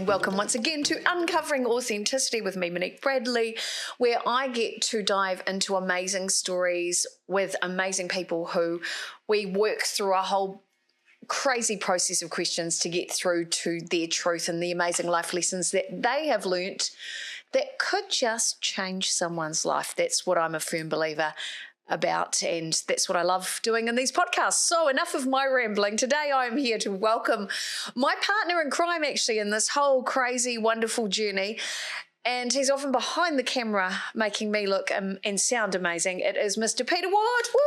and welcome once again to Uncovering Authenticity with me, Monique Bradley, where I get to dive into amazing stories with amazing people who we work through a whole crazy process of questions to get through to their truth and the amazing life lessons that they have learnt that could just change someone's life. That's what I'm a firm believer about, and that's what I love doing in these podcasts. So enough of my rambling. Today I am here to welcome my partner in crime actually in this whole crazy, wonderful journey, and he's often behind the camera making me look and sound amazing. It is Mr. Peter Ward. Woo!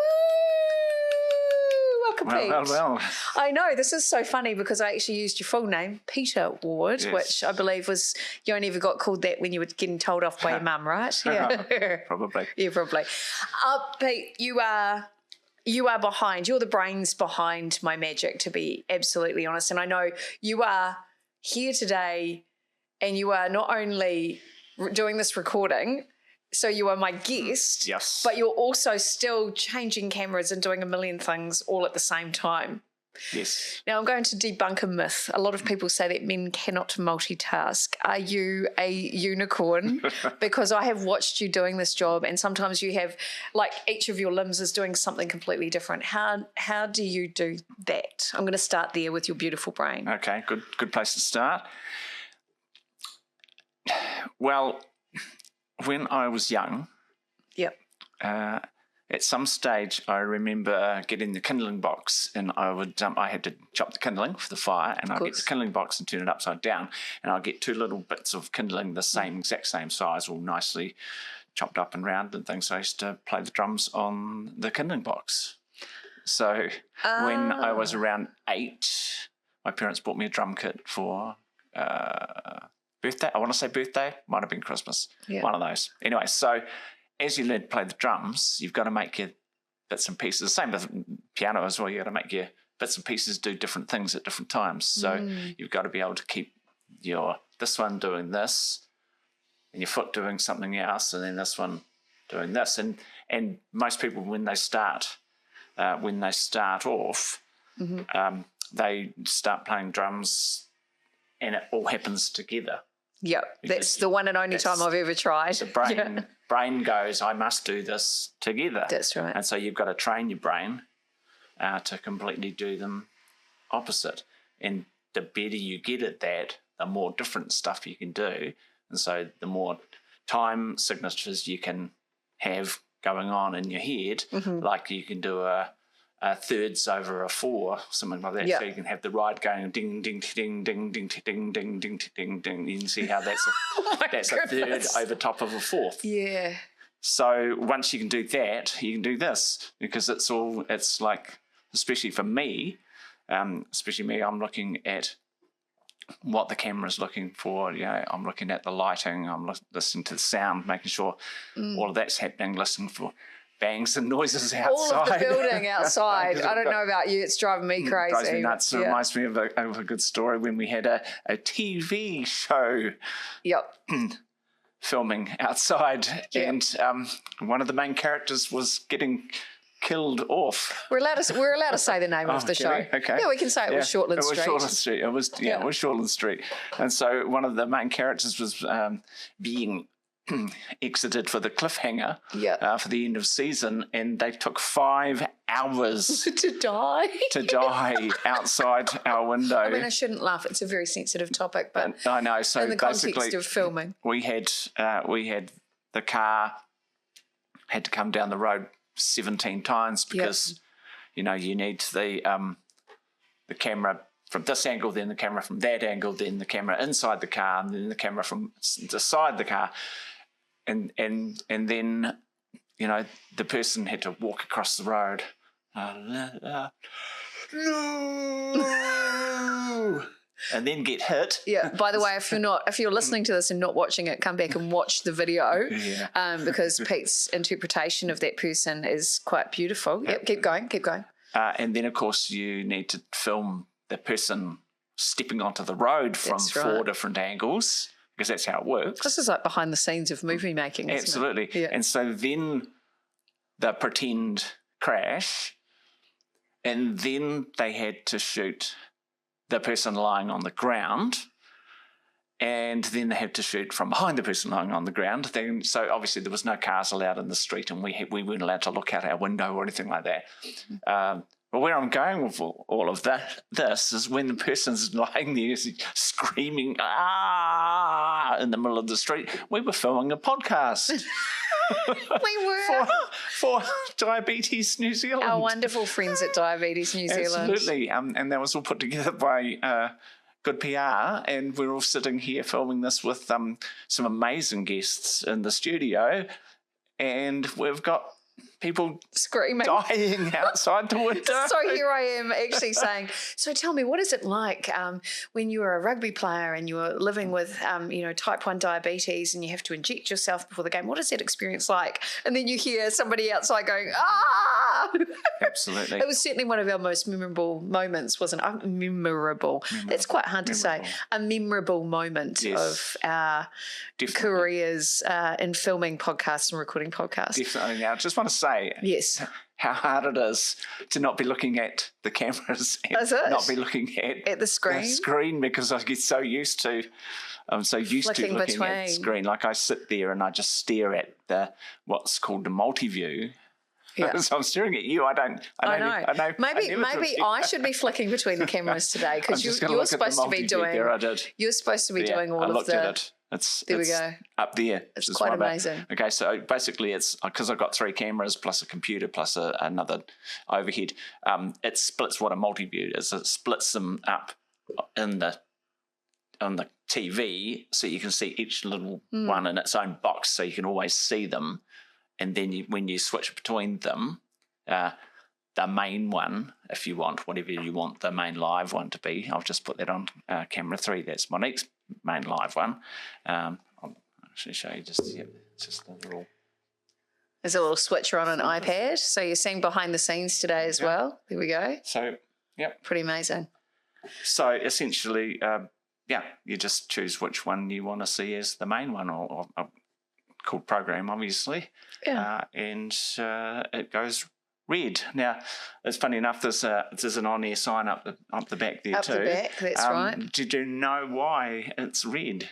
Welcome, Pete. Well. I know, this is so funny because I actually used your full name, Peter Ward, yes, which I believe was, you only ever got called that when you were getting told off by your mum, right? Yeah. Probably. Yeah, probably. Pete, you are behind, you're the brains behind my magic, to be absolutely honest. And I know you are here today and you are not only doing this recording, so you are my guest, yes, but you're also still changing cameras and doing a million things all at the same time. Yes. Now, I'm going to debunk a myth. A lot of people say that men cannot multitask. Are you a unicorn? Because I have watched you doing this job, and sometimes you have, like, each of your limbs is doing something completely different. How do you do that? I'm going to start there with your beautiful brain. Okay, good place to start. Well, when I was young, yep. At some stage, I remember getting the kindling box, and I had to chop the kindling for the fire, and I'd get the kindling box and turn it upside down, and I'd get two little bits of kindling the exact same size, all nicely chopped up and round and things. So I used to play the drums on the kindling box. So when I was around 8, my parents bought me a drum kit for birthday. I want to say birthday, might have been Christmas, one of those. Anyway, so as you learn to play the drums, you've got to make your bits and pieces. Same with piano as well. You've got to make your bits and pieces do different things at different times. So you've got to be able to keep this one doing this, and your foot doing something else, and then this one doing this. And most people, when they start off, they start playing drums, and it all happens together. Yep, that's the one and only time I've ever tried. The brain goes, I must do this together. That's right. And so you've got to train your brain to completely do them opposite. And the better you get at that, the more different stuff you can do. And so the more time signatures you can have going on in your head, like you can do a thirds over a 4, something like that. So you can have the ride going ding, ding, ding, ding, ding, ding, ding, ding, ding, ding. You can see how that's a third over top of a 4th. Yeah. So once you can do that, you can do this, because it's like, especially for me, I'm looking at what the camera's looking for. I'm looking at the lighting, I'm listening to the sound, making sure all of that's happening, listening for bangs and noises outside. All of the building outside. I don't know about you, it's driving me crazy. Drives me nuts. It reminds me of a good story when we had a TV show filming outside, and one of the main characters was getting killed off. We're allowed to say the name of the show. Okay. Yeah, we can say it was Shortland Street. It was Shortland Street. And so one of the main characters was being exited for the cliffhanger for the end of season, and they took 5 hours to die outside our window. I mean, I shouldn't laugh, it's a very sensitive topic, but I know. So in the context of filming, we had the car had to come down the road 17 times because you need the camera from this angle, then the camera from that angle, then the camera inside the car, and then the camera from the side of the car. And then, the person had to walk across the road. No! And then get hit. Yeah. By the way, if you're listening to this and not watching it, come back and watch the video. Because Pete's interpretation of that person is quite beautiful. Yep. Keep going. And then, of course, you need to film the person stepping onto the road from 4 different angles, because that's how it works. This is like behind the scenes of movie making, isn't Absolutely. it? Yeah. And so then the pretend crash, and then they had to shoot the person lying on the ground, And then they had to shoot from behind the person lying on the ground. So obviously there was no cars allowed in the street, and we weren't allowed to look out our window or anything like that. But where I'm going with all of this is when the person's lying there screaming, "Ah!" in the middle of the street, we were filming a podcast. We were. For Diabetes New Zealand. Our wonderful friends at Diabetes New Zealand. Absolutely. And that was all put together by good PR, and we're all sitting here filming this with some amazing guests in the studio, and we've got people screaming, dying outside the window. So here I am actually saying, so tell me, what is it like when you were a rugby player and you were living with, type 1 diabetes, and you have to inject yourself before the game? What is that experience like? And then you hear somebody outside going, "Ah!" Absolutely. It was certainly one of our most memorable moments, wasn't it? Memorable. That's quite hard to say. A memorable moment of our careers in filming podcasts and recording podcasts. Definitely. Now, I just want to say, yes, how hard it is to not be looking at the cameras and not be looking at the screen. Because I get so used to. I'm so used to looking at the screen. Like I sit there and I just stare at what's called the multi-view. Yeah. So I'm staring at you. I know. Maybe I should be flicking between the cameras today, because you're supposed to be doing. There I did. You're supposed to be doing all of the. I looked at it. There we go. Up there. It's quite amazing. Okay, so basically it's because I've got 3 cameras plus a computer plus another overhead. It splits what a multi-view is. It splits them up on the TV, so you can see each little one in its own box, so you can always see them. And then when you switch between them, the main one, if you want, whatever you want the main live one to be, I'll just put that on camera 3. That's Monique's main live one. I'll actually show you it's just a little... There's a little switcher on an iPad, so you're seeing behind the scenes today as well. There we go. So, yep. Pretty amazing. So essentially, you just choose which one you want to see as the main one, or called program, obviously. Yeah. And it goes red. Now, it's funny enough, there's an on-air sign up the back there too. Up the back, that's right. Did you know why it's red?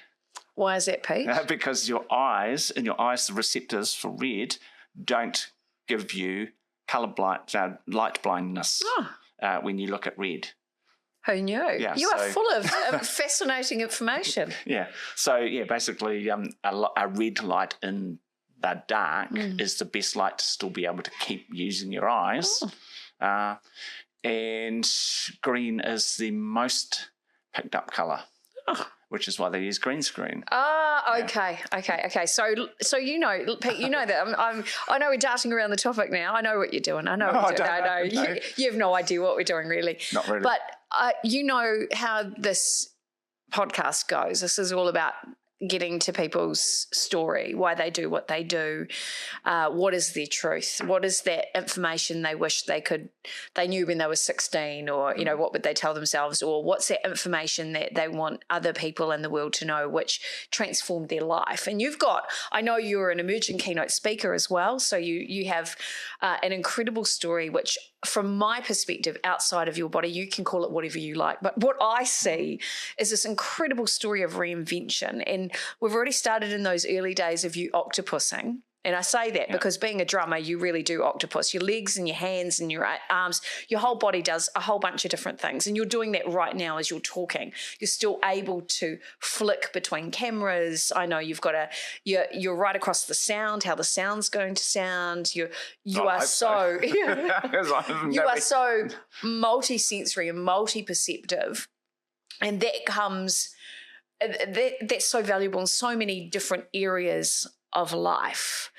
Why is that, Pete? Because your eyes, the receptors for red, don't give you light blindness when you look at red. Who knew? Yeah, you are full of fascinating information. Yeah. So, basically a red light in the dark is the best light to still be able to keep using your eyes. Oh. And green is the most picked up colour. Oh. Which is why they use green screen. Okay. So you know, Pete, you know that I know we're darting around the topic now. I know what you're doing. I know what you're doing. No. You have no idea what we're doing, really. Not really. But you know how this podcast goes. This is all about getting to people's story, why they do what they do, what is their truth, what is that information they wish they knew when they were 16, or what would they tell themselves, or what's that information that they want other people in the world to know which transformed their life. And I know you're an emerging keynote speaker as well, so you have an incredible story which, from my perspective, outside of your body, you can call it whatever you like, but what I see is this incredible story of reinvention. And we've already started in those early days of you octopussing. And I say that because being a drummer, you really do octopus. Your legs and your hands and your arms, your whole body does a whole bunch of different things. And you're doing that right now as you're talking. You're still able to flick between cameras. I know you're right across the sound, how the sound's going to sound. You are so multi-sensory and multi-perceptive. And that's so valuable in so many different areas of life.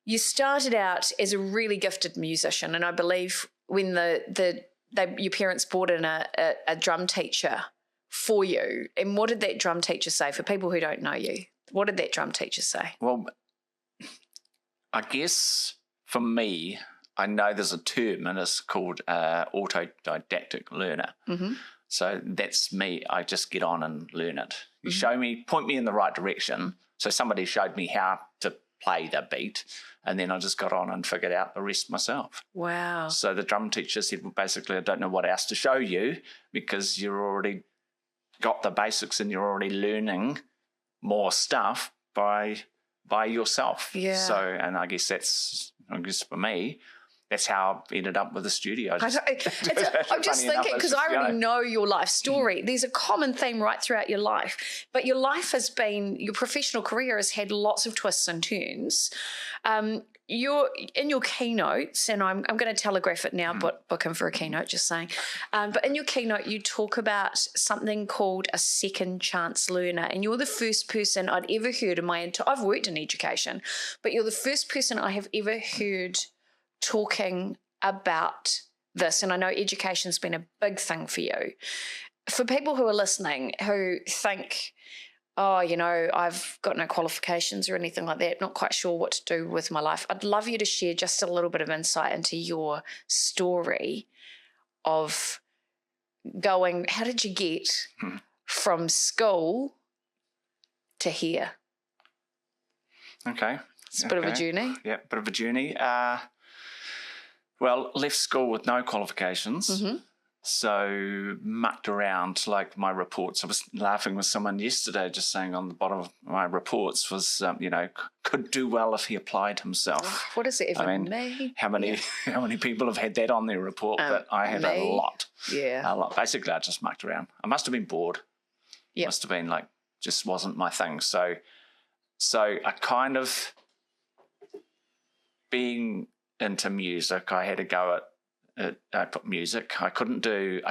You started out as a really gifted musician, and I believe when your parents brought in a drum teacher for you, and what did that drum teacher say for people who don't know you? What did that drum teacher say? Well, I guess for me, I know there's a term, and it's called autodidactic learner. Mm-hmm. So that's me. I just get on and learn it. You point me in the right direction. So somebody showed me how to play the beat, and then I just got on and figured out the rest myself. Wow. So the drum teacher said, well, basically, I don't know what else to show you because you're already got the basics and you're already learning more stuff by yourself. Yeah. So, and I guess for me, that's how I ended up with the studio. I'm just thinking, because I already know your life story. There's a common theme right throughout your life, but your life has been, your professional career has had lots of twists and turns. You're in your keynotes, and I'm going to telegraph it now, but book him for a keynote, just saying. But in your keynote, you talk about something called a second chance learner, and you're the first person I'd ever heard in my entire, I've worked in education, but you're the first person I have ever heard talking about this. And I know education's been a big thing for you. For people who are listening who think, oh, you know, I've got no qualifications or anything like that, not quite sure what to do with my life, I'd love you to share just a little bit of insight into your story of going, how did you get from school to here? Okay. It's a bit of a journey. Yeah, bit of a journey. Well, left school with no qualifications. So mucked around like my reports. I was laughing with someone yesterday, just saying on the bottom of my reports was, could do well if he applied himself. What does it even mean? How many people have had that on their report? But I had a lot. Yeah. A lot. Basically, I just mucked around. I must have been bored. Yeah. Must have been just wasn't my thing. So I kind of, being into music, I had to go at music. I couldn't do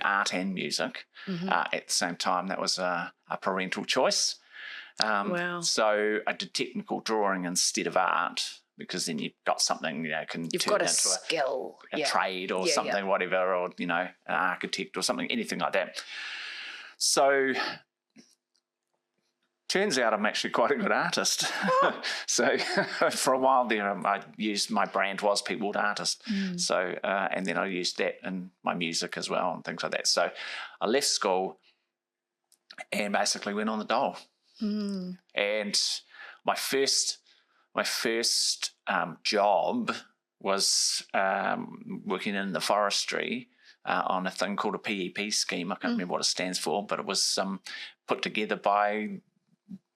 art and music at the same time. That was a parental choice. Wow. So I did technical drawing instead of art, because then you've got something, can you've turn got a into skill, a trade or something, whatever, or an architect or something, anything like that. So turns out I'm actually quite a good artist. So for a while there, I used, my brand was Peopled Artist. So, and then I used that in my music as well and things like that. So I left school and basically went on the dole. And my first job was working in the forestry on a thing called a PEP scheme. I can't remember what it stands for, but it was put together by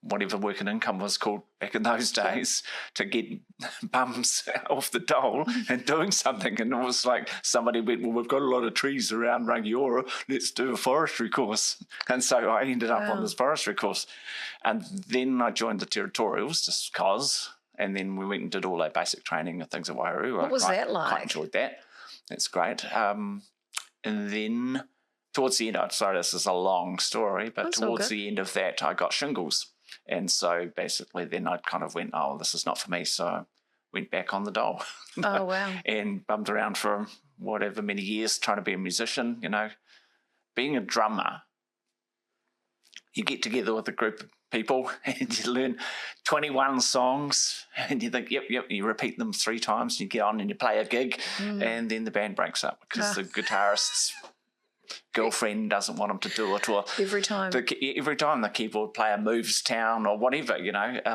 whatever working income was called back in those days, to get bums off the dole and doing something. And it was like somebody went, well, we've got a lot of trees around Rangiora, let's do a forestry course. And so I ended up on this forestry course. And then I joined the Territorials just because, and then we went and did all that basic training and things at Wairau. What was that like? Quite enjoyed that. That's great. And then towards the end, sorry, this is a long story, but towards the end of that, I got shingles. And so basically then I kind of went, oh, this is not for me. So I went back on the dole. Oh, wow. And bummed around for whatever many years trying to be a musician, Being a drummer, you get together with a group of people and you learn 21 songs and you think, yep, you repeat them 3 times and you get on and you play a gig and then the band breaks up because the guitarist's girlfriend doesn't want him to do it, or every time the keyboard player moves town or whatever,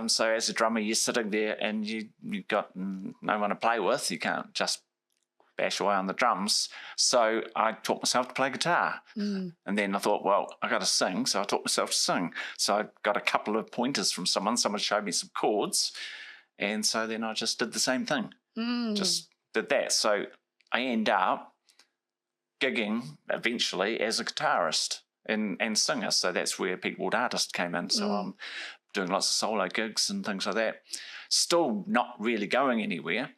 so as a drummer you're sitting there and you've got no one to play with. You can't just bash away on the drums. So I taught myself to play guitar. And then I thought, well, I got to sing, so I taught myself to sing. So I got a couple of pointers from someone showed me some chords, and so then I just did the same thing. Just did that. So I end up gigging eventually as a guitarist and singer. So that's where Peopled Artist came in. So I'm doing lots of solo gigs and things like that. Still not really going anywhere.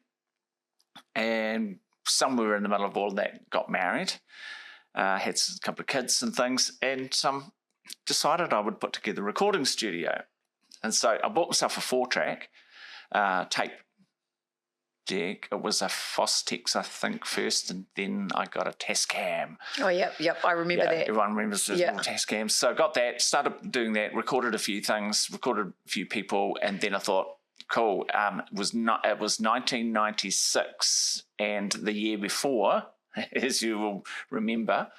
And somewhere in the middle of all that, got married, had a couple of kids and things, and decided I would put together a recording studio. And so I bought myself a 4-track tape deck. It was a Fostex, I think, first, and then I got a Tascam. Oh, yep, I remember that. Everyone remembers the Tascams. So I got that, started doing that, recorded a few things, recorded a few people, and then I thought, cool. It was 1996, and the year before, as you will remember,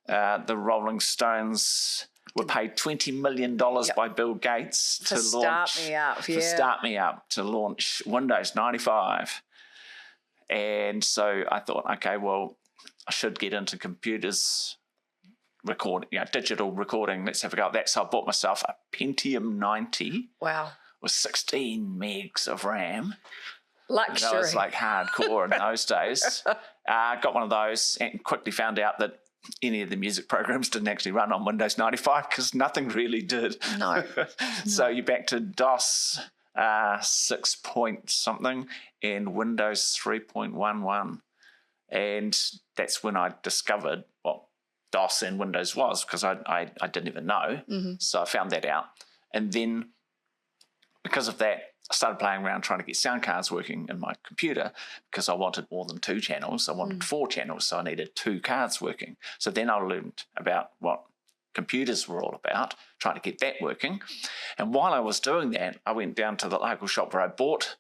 the Rolling Stones were paid $20 million by Bill Gates to launch Start Me Up, to launch Windows 95. And so I thought, okay, well, I should get into computers digital recording. Let's have a go at that. So I bought myself a Pentium 90. Wow. With 16 megs of RAM. Luxury. That was like hardcore in those days. Got one of those and quickly found out that any of the music programs didn't actually run on Windows 95 because nothing really did. No. So you're back to DOS 6 point something and Windows 3.11. And that's when I discovered what DOS and Windows was, because I didn't even know. Mm-hmm. So I found that out. And then because of that, I started playing around trying to get sound cards working in my computer because I wanted more than 2 channels. I wanted 4 channels, so I needed 2 cards working. So then I learned about what computers were all about, trying to get that working. And while I was doing that, I went down to the local shop where I bought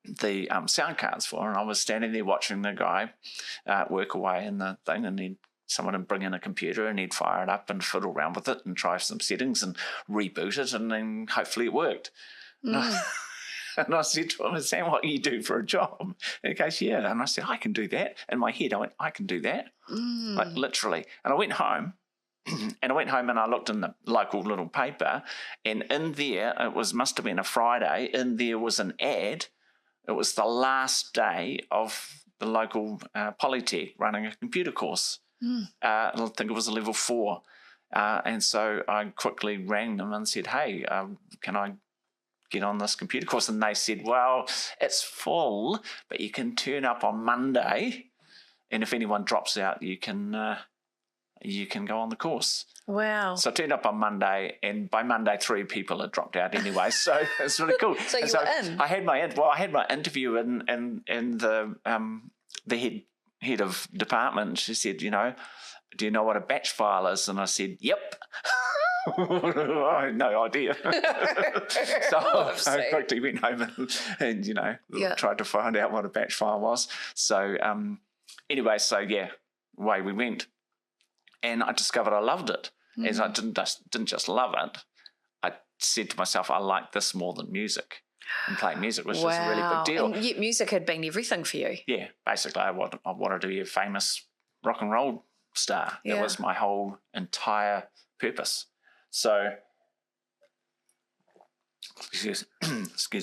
the sound cards for, and I was standing there watching the guy work away in the thing, and then someone would bring in a computer and he'd fire it up and fiddle around with it and try some settings and reboot it, and then hopefully it worked. And I said to him, "Is that what you do for a job?" And he goes, "Yeah." And I said, "I can do that." In my head, I went, "I can do that." Like literally. And I went home and I looked in the local little paper, and in there, must have been a Friday, in there was an ad. It was the last day of the local Polytech running a computer course. I think it was a level 4. And so I quickly rang them and said, "Hey, can I get on this computer course?" And they said, "Well, it's full, but you can turn up on Monday, and if anyone drops out, you can go on the course." Wow. So I turned up on Monday, and by Monday 3 people had dropped out anyway, so it's really cool. So you were in? I had my interview and the head of department, she said, "Do you know what a batch file is?" And I said, "Yep." I had no idea. So I quickly went home and tried to find out what a batch file was. So anyway, away we went. And I discovered I loved it. As I didn't just love it, I said to myself, I like this more than music. And playing music was just a really big deal. And yet music had been everything for you. Yeah, basically I wanted to be a famous rock and roll star. Yeah. That was my whole entire purpose. So, excuse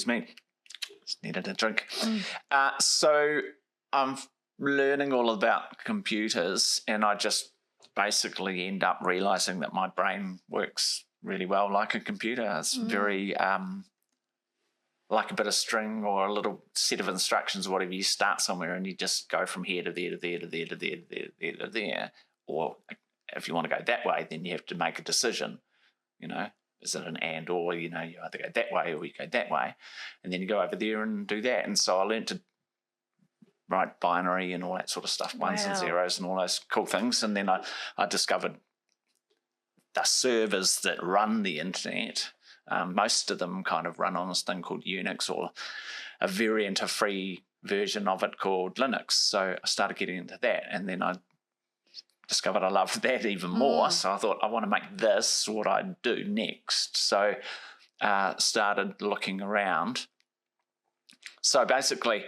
me, just needed a drink. So I'm learning all about computers, and I just basically end up realising that my brain works really well like a computer. It's very like a bit of string or a little set of instructions or whatever. You start somewhere and you just go from here to there to there to there to there to there to there to there. Or if you want to go that way, then you have to make a decision. Is it an and or? You either go that way or you go that way, and then you go over there and do that. And so I learned to write binary and all that sort of stuff, ones and zeros and all those cool things. And then I discovered the servers that run the internet. Most of them kind of run on this thing called Unix, or a variant, a free version of it called Linux. So I started getting into that, and then I discovered I loved that even more. So I thought, I want to make this what I do next. So started looking around. So basically,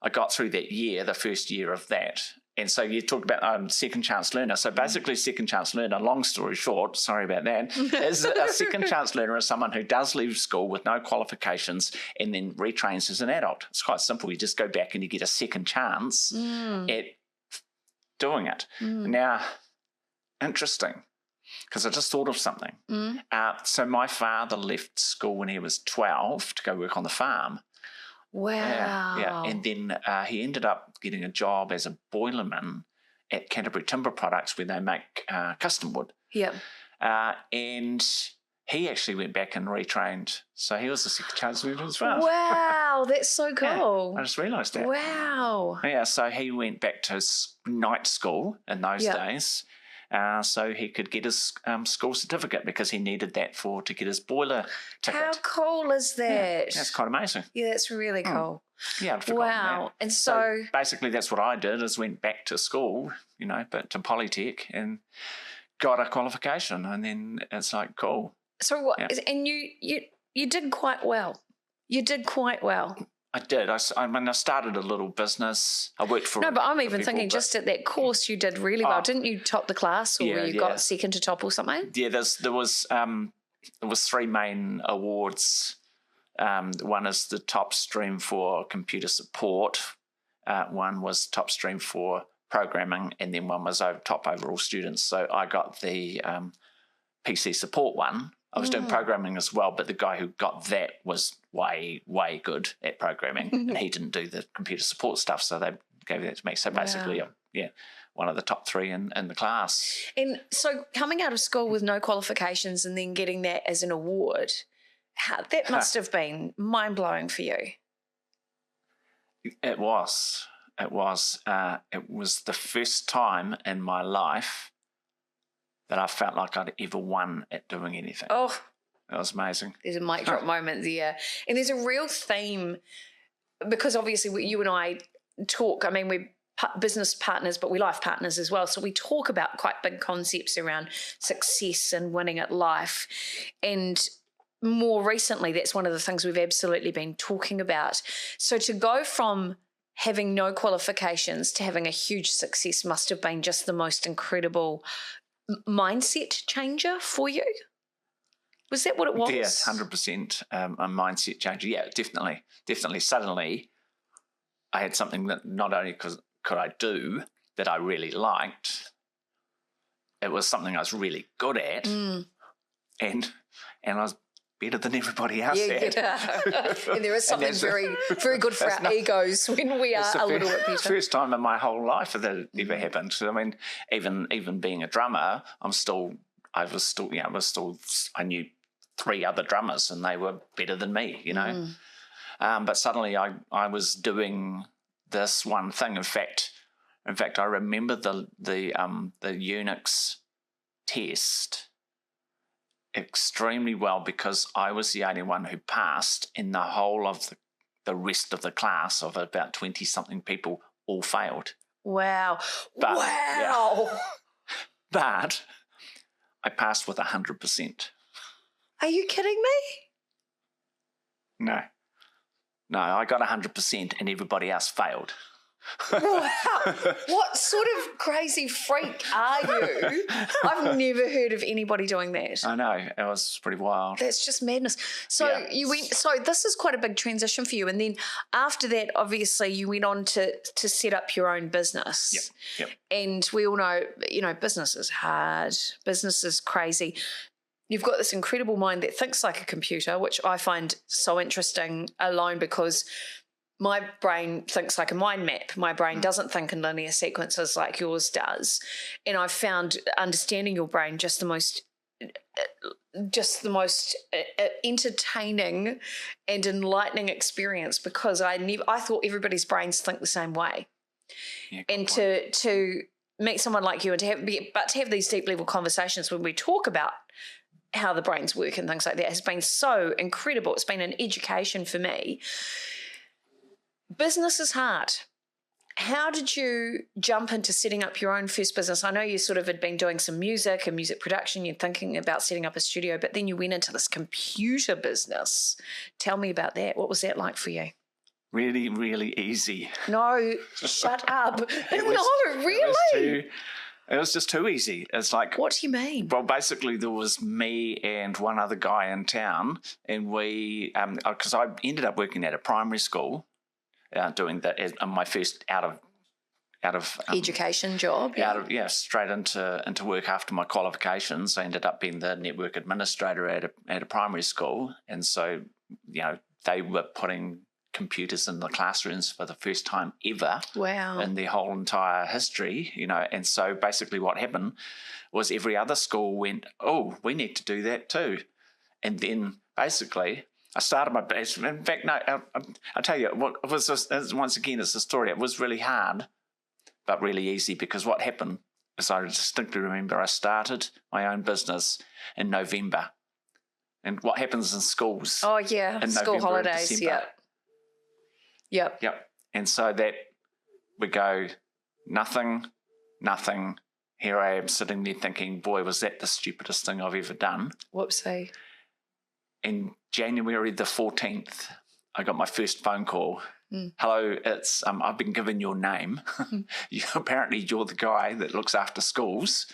I got through that year, the first year of that. And so you talked about second chance learner. So basically, second chance learner, long story short, sorry about that, is a second chance learner is someone who does leave school with no qualifications and then retrains as an adult. It's quite simple. You just go back and you get a second chance at doing it. Now, interesting, because I just thought of something. So my father left school when he was 12 to go work on the farm. Wow. Yeah. And then he ended up getting a job as a boilerman at Canterbury Timber Products, where they make custom wood. Yep. And he actually went back and retrained. So he was a second chance learner as well. Wow, that's so cool. Yeah, I just realised that. Wow. Yeah, so he went back to night school in those days. So he could get his school certificate, because he needed that to get his boiler ticket. How cool is that? Yeah, that's quite amazing. Yeah, that's really cool. Yeah, I'd forgotten that. And so basically that's what I did, is went back to school, but to Polytech, and got a qualification, and then it's like, cool. So what? Yeah. And you did quite well. You did quite well. I did. I mean, I started a little business. I worked for... No, but I'm even people, thinking just at that course you did really well. Didn't you top the class, or you got second to top or something? Yeah, there was 3 main awards. One is the top stream for computer support. One was top stream for programming, and then one was top overall students. So I got the PC support one. I was doing programming as well, but the guy who got that was way, way good at programming, and he didn't do the computer support stuff, so they gave that to me. So basically, one of the top 3 in the class. And so coming out of school with no qualifications and then getting that as an award, that must have been mind-blowing for you. It was. It was the first time in my life that I felt like I'd ever won at doing anything. Oh, it was amazing. There's a mic drop moment there. And there's a real theme, because obviously you and I talk, I mean, we're business partners, but we're life partners as well. So we talk about quite big concepts around success and winning at life. And more recently, that's one of the things we've absolutely been talking about. So to go from having no qualifications to having a huge success must have been just the most incredible mindset changer for you. Was that what it was? Yeah, 100% a mindset changer. Yeah, definitely. Suddenly, I had something that not only could I do that I really liked, it was something I was really good at, and I was better than everybody else had. Yeah. And there is something very, very good for our egos when we are a little bit better. It's the first time in my whole life that it ever happened. So, I mean, even being a drummer, I knew 3 other drummers and they were better than me, you know. But suddenly I was doing this one thing. In fact, I remember the Unix test extremely well because I was the only one who passed, and the whole of the rest of the class of about 20-something people all failed. Wow. But, wow. Yeah. But I passed with 100%. Are you kidding me? No, I got 100% and everybody else failed. Wow. What sort of crazy freak are you? I've never heard of anybody doing that. I know. It was pretty wild. That's just madness. So this is quite a big transition for you. And then after that, obviously, you went on to set up your own business. Yep. And we all know, business is hard. Business is crazy. You've got this incredible mind that thinks like a computer, which I find so interesting alone because my brain thinks like a mind map. My brain doesn't think in linear sequences like yours does. And I've found understanding your brain just the most entertaining and enlightening experience because I thought everybody's brains think the same way. Yeah, and to meet someone like you and to have these deep level conversations when we talk about how the brains work and things like that has been so incredible. It's been an education for me. Business is hard. How did you jump into setting up your own first business? I know you sort of had been doing some music and music production. You're thinking about setting up a studio, but then you went into this computer business. Tell me about that. What was that like for you? Really, really easy. No, shut up. Really? It was just too easy. It's like... What do you mean? Well, basically there was me and one other guy in town, and we... because I ended up working at a primary school, doing that as my first out of education job. Straight into work after my qualifications. I ended up being the network administrator at a primary school, and so they were putting computers in the classrooms for the first time ever. Wow. In their whole entire history, and so basically what happened was every other school went, oh, we need to do that too, and then basically I started my business. In fact, no, I'll tell you, what was this, once again, it's a story. It was really hard, but really easy because what happened is I distinctly remember I started my own business in November. And what happens in schools? Oh, yeah, in school November holidays, Yep. And so that we go, nothing. Here I am sitting there thinking, boy, was that the stupidest thing I've ever done. Whoopsie. In January the 14th, I got my first phone call. Hello, it's I've been given your name. Apparently you're the guy that looks after schools.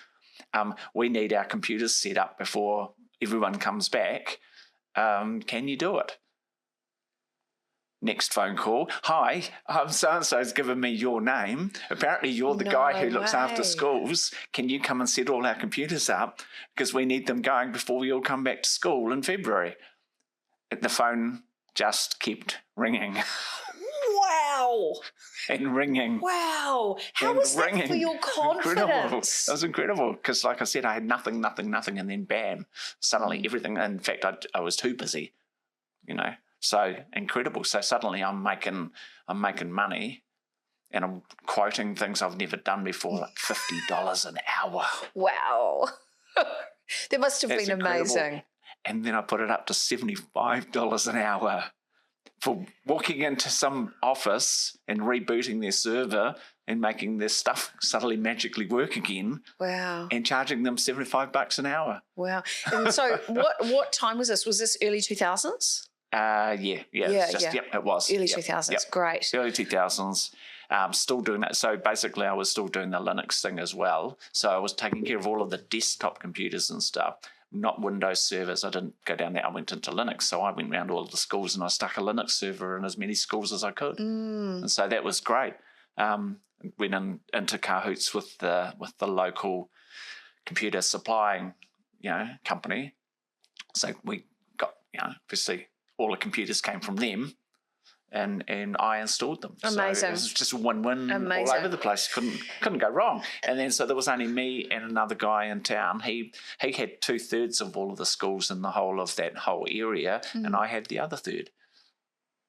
We need our computers set up before everyone comes back. Can you do it? Next phone call. Hi, so-and-so's given me your name. Apparently you're the guy who looks after schools. Can you come and set all our computers up? Because we need them going before we all come back to school in February. The phone just kept ringing. Wow. And ringing. Wow. How was that for your confidence? Incredible. That was incredible because, like I said, I had nothing, and then bam, suddenly everything. In fact, I was too busy, So incredible. So suddenly I'm making money, and I'm quoting things I've never done before, like $50 an hour. Wow. That must have been incredible. Amazing. And then I put it up to $75 an hour for walking into some office and rebooting their server and making their stuff suddenly magically work again. Wow. And charging them $75 an hour. Wow. And so what time was this? Was this early 2000s? Yeah. Yep, it was. Early 2000s. Yep. Great. Early 2000s. Still doing that. So basically I was still doing the Linux thing as well. So I was taking care of all of the desktop computers and stuff. Not Windows servers. I didn't go down there. I went into Linux. So I went around all of the schools and I stuck a Linux server in as many schools as I could. And so that was great. Went into cahoots with the local computer supplying, company. So we got, obviously all the computers came from them. And I installed them. Amazing. So it was just a win-win all over the place. Couldn't go wrong. And then so there was only me and another guy in town. He had 2/3 of all of the schools in the whole of that whole area, and I had the other third.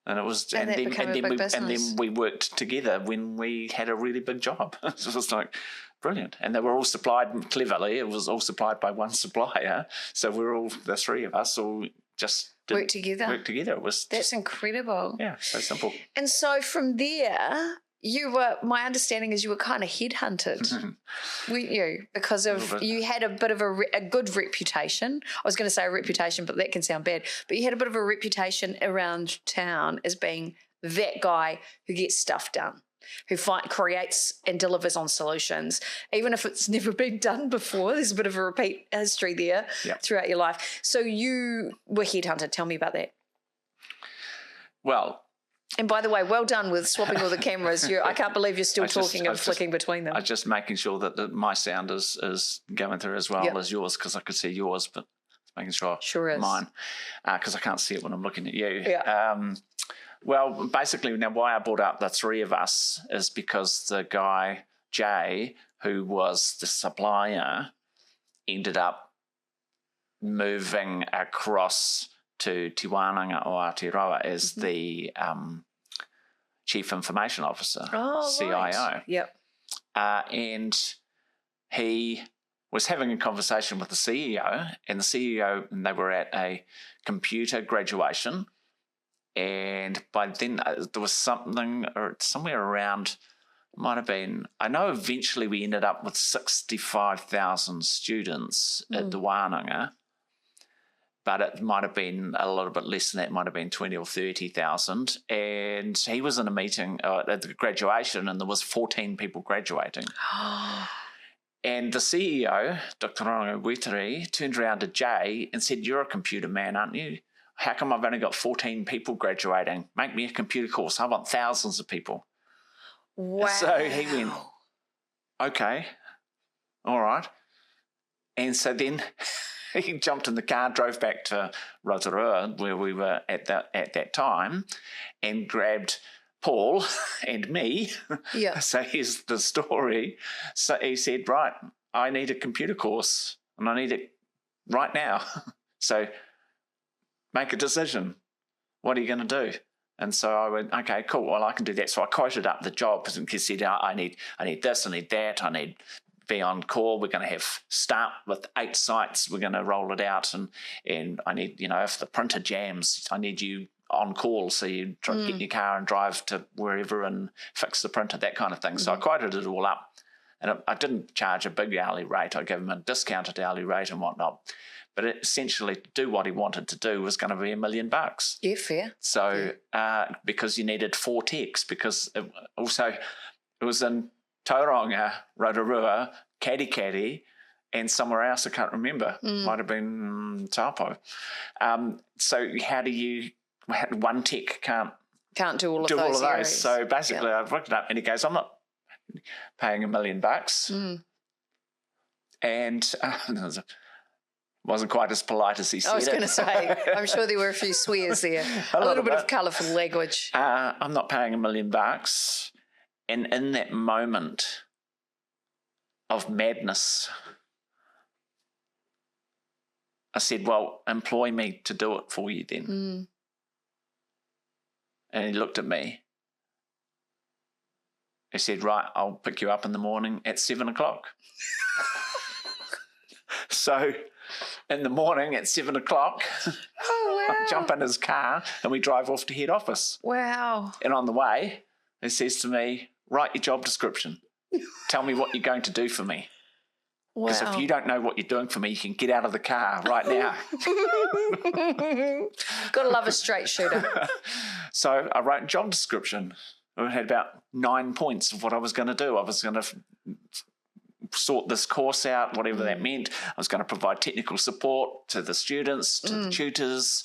And it was and then we worked together when we had a really big job. So it was like brilliant. And they were all supplied cleverly. It was all supplied by one supplier. So we're all the three of us all just work together. It was That's incredible. Yeah, so simple. And so from there, my understanding is you were kind of headhunted, weren't you? Because you had a bit of a good reputation. I was going to say a reputation, but that can sound bad. But you had a bit of a reputation around town as being that guy who gets stuff done, who creates and delivers on solutions, even if it's never been done before. There's a bit of a repeat history there throughout your life. So you were headhunted. Tell me about that. Well, and by the way, well done with swapping all the cameras. I can't believe you're still talking and flicking between them. I'm just making sure that my sound is going through as well as yours, because I could see yours, but making sure is mine, because I can't see it when I'm looking at you. Yeah. Well, basically, now why I brought up the three of us is because the guy, Jay, who was the supplier, ended up moving across to Te Wānanga o Aotearoa as the Chief Information Officer, CIO. Right. Yep. And he was having a conversation with the CEO, and the CEO, and they were at a computer graduation. And by then there was something or somewhere around, might have been, I know eventually we ended up with 65,000 students at the Wānanga, but it might have been a little bit less than that, might have been 20 or 30,000. And he was in a meeting at the graduation, and there was 14 people graduating. And the CEO, Dr. Rongo Weteri, turned around to Jay and said, "You're a computer man, aren't you? How come I've only got 14 people graduating? Make me a computer course. I want thousands of people." Wow. And so he went, "Okay, all right." And so then he jumped in the car, drove back to Rotorua, where we were at that time, and grabbed Paul and me. Yeah. So here's the story. So he said, "Right, I need a computer course, and I need it right now. So make a decision. What are you going to do?" And so I went, "Okay, cool. Well, I can do that." So I quoted up the job and he said, I need this, I need that, I need be on call. We're going to start with 8 sites. We're going to roll it out, and I need, if the printer jams, I need you on call. So you get in your car and drive to wherever and fix the printer, that kind of thing. So I quoted it all up, and I didn't charge a big hourly rate. I gave them a discounted hourly rate and whatnot. But essentially, to do what he wanted to do was going to be $1 million. Yeah, fair. So because you needed 4 techs, because it was in Tauranga, Rotorua, Kadikadi, and somewhere else I can't remember. Might have been Taupo. So how do you? One tech can't do all of those. Areas. So basically, I've looked it up, and he goes, "I'm not paying $1 million." And wasn't quite as polite as he said. I was going to say, I'm sure there were a few swears there, a little bit of colourful language. I'm not paying $1 million, and in that moment of madness, I said, "Well, employ me to do it for you then." And he looked at me. He said, "Right, I'll pick you up in the morning at 7:00. So in the morning at 7:00, I jump in his car and we drive off to head office. Wow. And on the way, he says to me, "Write your job description. Tell me what you're going to do for me. Because if you don't know what you're doing for me, you can get out of the car right now." Gotta love a straight shooter. So I wrote a job description. I had about 9 points of what I was going to do. I was going to sort this course out, whatever that meant. I was going to provide technical support to the students, to the tutors,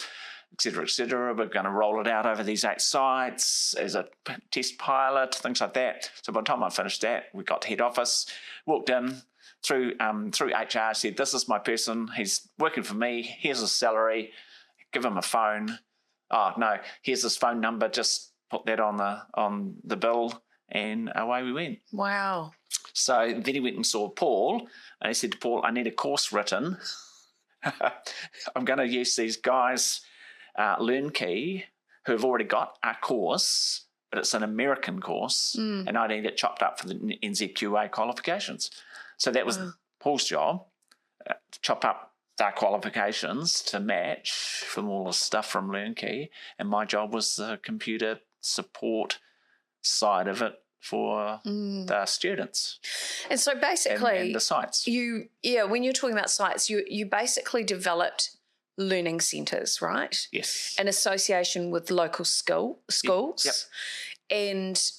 et cetera, et cetera. We're going to roll it out over these 8 sites as a test pilot, things like that. So by the time I finished that, we got to head office, walked in, through HR, said, "This is my person. He's working for me. Here's his salary. Give him a phone. Oh, no, here's his phone number. Just put that on the bill," and away we went. Wow. So then he went and saw Paul, and he said to Paul, "I need a course written. I'm going to use these guys, LearnKey, who have already got a course, but it's an American course, and I need it chopped up for the NZQA qualifications." So that was Paul's job, to chop up their qualifications to match from all the stuff from LearnKey, and my job was the computer support side of it for the students. And so basically, and the sites. When you're talking about sites, you basically developed learning centres, right? Yes. In association with local schools. Yep. And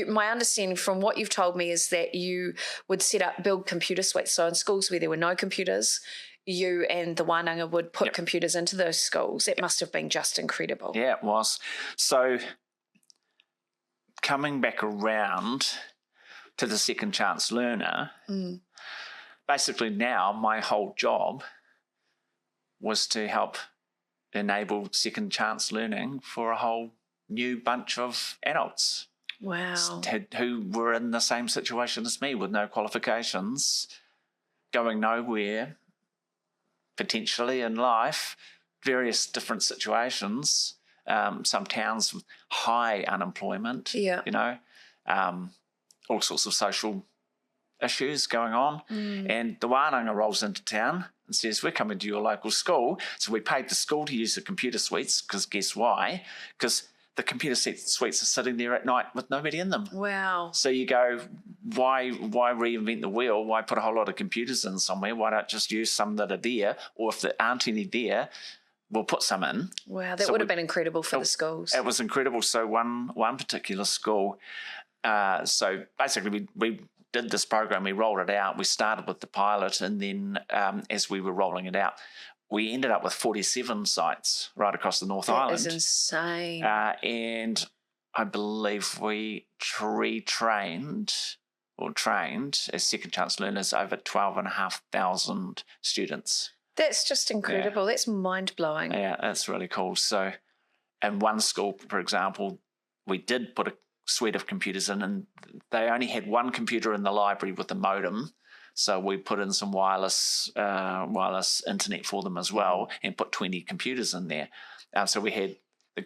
my understanding from what you've told me is that you would build computer suites. So in schools where there were no computers, you and the Wānanga would put computers into those schools. It must have been just incredible. Yeah, it was. So coming back around to the second chance learner, basically now my whole job was to help enable second chance learning for a whole new bunch of adults. Wow. Who were in the same situation as me with no qualifications, going nowhere, potentially in life, various different situations, some towns with high unemployment, all sorts of social issues going on. And the Wānanga rolls into town and says, "We're coming to your local school." So we paid the school to use the computer suites, because guess why? Because the computer suites are sitting there at night with nobody in them. Wow. So you go, why reinvent the wheel? Why put a whole lot of computers in somewhere? Why not just use some that are there? Or if there aren't any there, we'll put some in. Wow, that would have been incredible for the schools. It was incredible. So one particular school, so basically we did this program, we rolled it out, we started with the pilot, and then as we were rolling it out, we ended up with 47 sites right across the North Island. That is insane. And I believe we trained as second chance learners over 12,500 students. That's just incredible. Yeah. That's mind-blowing. Yeah, that's really cool. So in one school, for example, we did put a suite of computers in, and they only had one computer in the library with a modem. So we put in some wireless internet for them as well, and put 20 computers in there. So we had the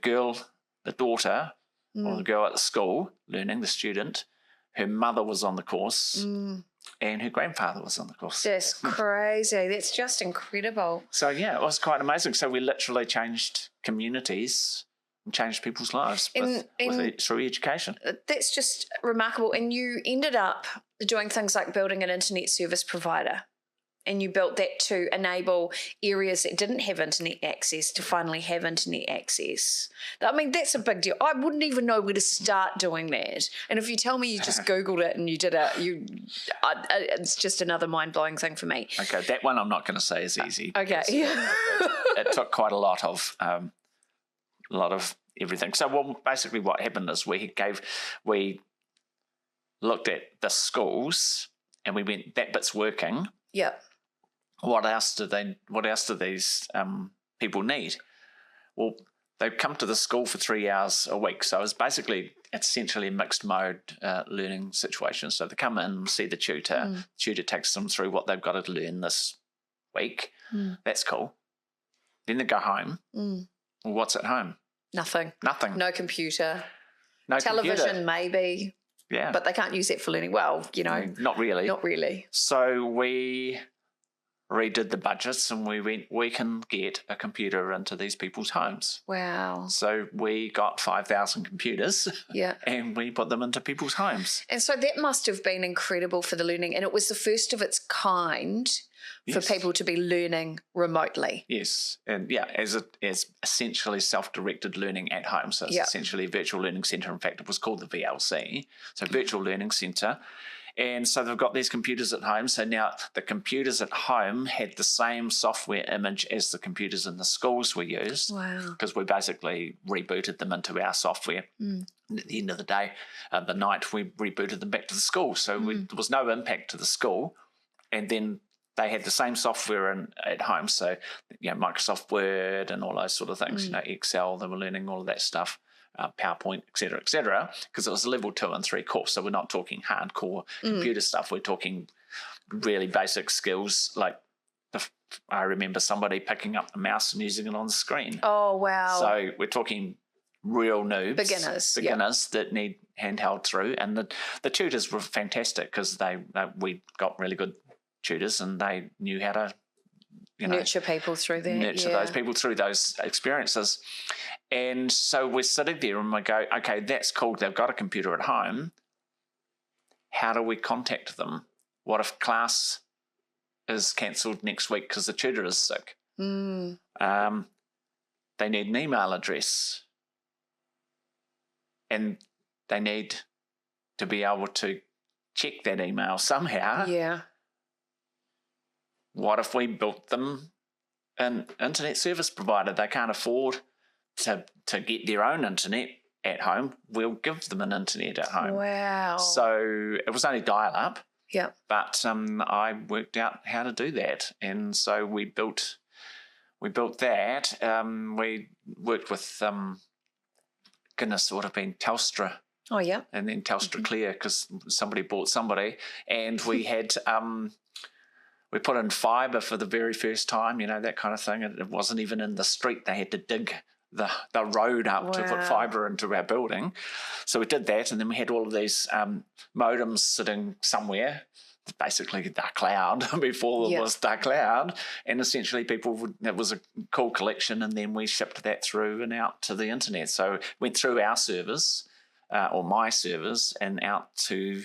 daughter, or the girl at the school learning, the student, her mother was on the course, and her grandfather was on the course. That's crazy. That's just incredible. So, yeah, it was quite amazing. So we literally changed communities and changed people's lives through education. That's just remarkable. And you ended up doing things like building an internet service provider. And you built that to enable areas that didn't have internet access to finally have internet access. I mean, that's a big deal. I wouldn't even know where to start doing that. And if you tell me you just Googled it and you did it, it's just another mind-blowing thing for me. Okay, that one I'm not going to say is easy. Okay. It took quite a lot of everything. So, basically what happened is we looked at the schools and we went, that bit's working. Yep. What else do these people need? Well, they come to the school for 3 hours a week. So it's essentially a mixed mode learning situation. So they come in, see the tutor. The tutor takes them through what they've got to learn this week. That's cool. Then they go home. Well, what's at home? Nothing. No computer. No television, computer. Maybe. Yeah. But they can't use it for learning. Well, Not really. So we redid the budgets and we went, we can get a computer into these people's homes. Wow. So we got 5,000 computers. Yeah. And we put them into people's homes. And so that must have been incredible for the learning. And it was the first of its kind for people to be learning remotely. Yes. And as essentially self-directed learning at home. So it's essentially a virtual learning centre. In fact, it was called the VLC. So virtual learning centre. And so they've got these computers at home. So now the computers at home had the same software image as the computers in the schools we used. Wow. Because we basically rebooted them into our software. And at the end of the day, the night we rebooted them back to the school. So there was no impact to the school. And then they had the same software at home. So, Microsoft Word and all those sort of things, Excel, they were learning all of that stuff. PowerPoint, et cetera, because it was a level 2 and 3 course. So we're not talking hardcore computer stuff. We're talking really basic skills. Like I remember somebody picking up the mouse and using it on the screen. Oh, wow. So we're talking real noobs. Beginners that need handheld through. And the tutors were fantastic because we got really good tutors and they knew how to nurture people through that. Nurture those people through those experiences. And so we're sitting there and we go, okay, that's cool. They've got a computer at home. How do we contact them? What if class is cancelled next week because the tutor is sick? They need an email address. And they need to be able to check that email somehow. Yeah. What if we built them an internet service provider? They can't afford to get their own internet at home. We'll give them an internet at home. Wow. So it was only dial-up. Yeah. But I worked out how to do that. And so we built that. We worked with, goodness, it would have been Telstra. Oh, yeah. And then Telstra Clear because somebody bought somebody. And we had... we put in fibre for the very first time, that kind of thing. It wasn't even in the street. They had to dig the road up to put fibre into our building. So we did that, and then we had all of these modems sitting somewhere, basically the cloud, before there was the cloud. And essentially it was a cool collection, and then we shipped that through and out to the internet. So went through our servers, or my servers, and out to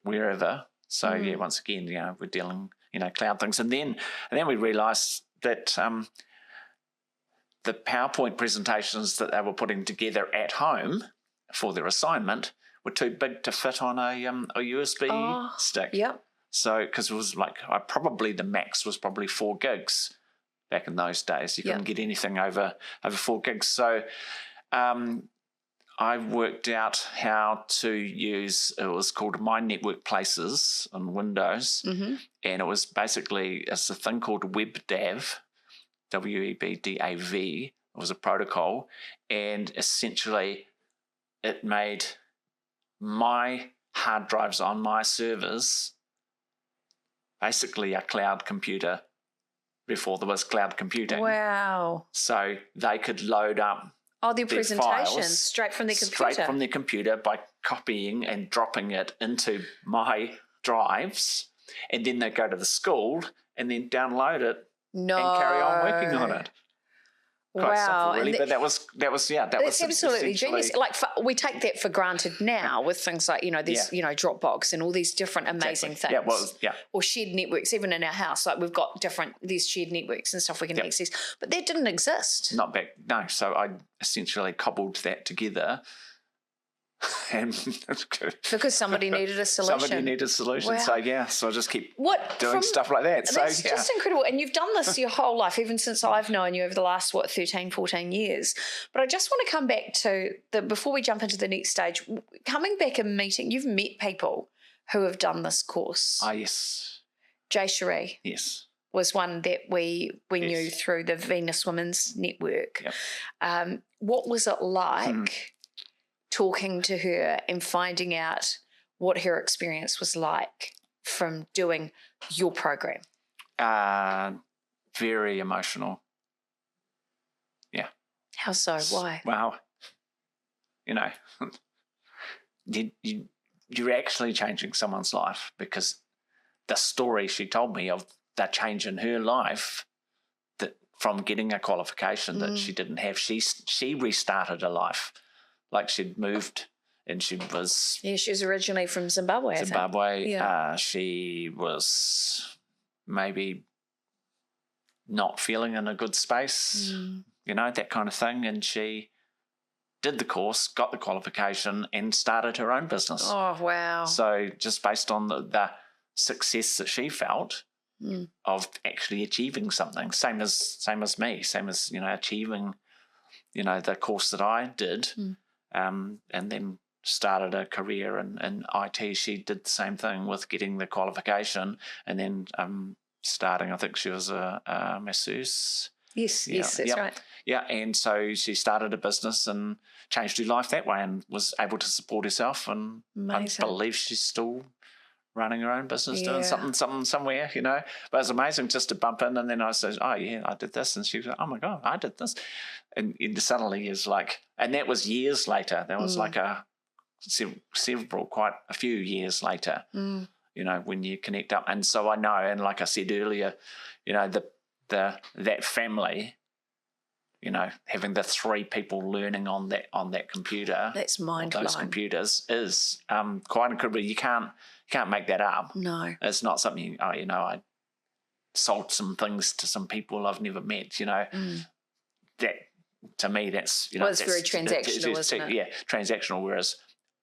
wherever. So, once again, we're dealing... cloud things. And then we realised that the PowerPoint presentations that they were putting together at home for their assignment were too big to fit on a USB stick. Yep. So, because it was the max was probably 4 gigs back in those days. You couldn't get anything over 4 gigs. So, I worked out how to use, it was called My Network Places on Windows. And it was basically, it's a thing called WebDAV, WEBDAV. It was a protocol. And essentially it made my hard drives on my servers basically a cloud computer before there was cloud computing. Wow. So they could load up their presentations straight from their computer. Straight from their computer by copying and dropping it into my drives. And then they go to the school and then download it and carry on working on it. quite simple, really. And but that was that's absolutely genius. essentially- Like we take that for granted now with things like there's Dropbox and all these different amazing things. Yeah, well, yeah. Or shared networks. Even in our house, like we've got these shared networks and stuff we can access, but that didn't exist. Not back, no. So I essentially cobbled that together. And because somebody needed a solution. Somebody needed a solution. Wow. So I just keep doing stuff like that. So that's just incredible. And you've done this your whole life, even since I've known you over the last, 13, 14 years. But I just want to come back to before we jump into the next stage, coming back and meeting, you've met people who have done this course. Ah, yes. Jay Cherie. Yes. Was one that we knew through the Venus Women's Network. Yep. What was it like talking to her and finding out what her experience was like from doing your program? Very emotional. Yeah. How so? Why? Wow. You're actually changing someone's life, because the story she told me of the change in her life, that from getting a qualification that she didn't have, she restarted her life. Like she'd moved and she was... Yeah, she was originally from Zimbabwe, Zimbabwe. Yeah. She was maybe not feeling in a good space, that kind of thing. And she did the course, got the qualification and started her own business. Oh, wow. So just based on the success that she felt of actually achieving something, same as me, achieving, the course that I did, and then started a career in IT. She did the same thing with getting the qualification and then starting, I think she was a masseuse. Yes, that's right. Yeah, and so she started a business and changed her life that way and was able to support herself, and Amazing. I believe she's still running her own business, doing something somewhere, But it's amazing just to bump in, and then I said, oh, yeah, I did this. And she was like, oh, my God, I did this. And suddenly is like, and that was years later. That was like quite a few years later, when you connect up. And so I know, and like I said earlier, that family, having the 3 people learning on that computer, that's mind-blowing. Those computers is quite incredible. You can't make that up. No, it's not something. I sold some things to some people I've never met. That to me, that's well, it's very transactional, isn't it? Yeah, transactional. Whereas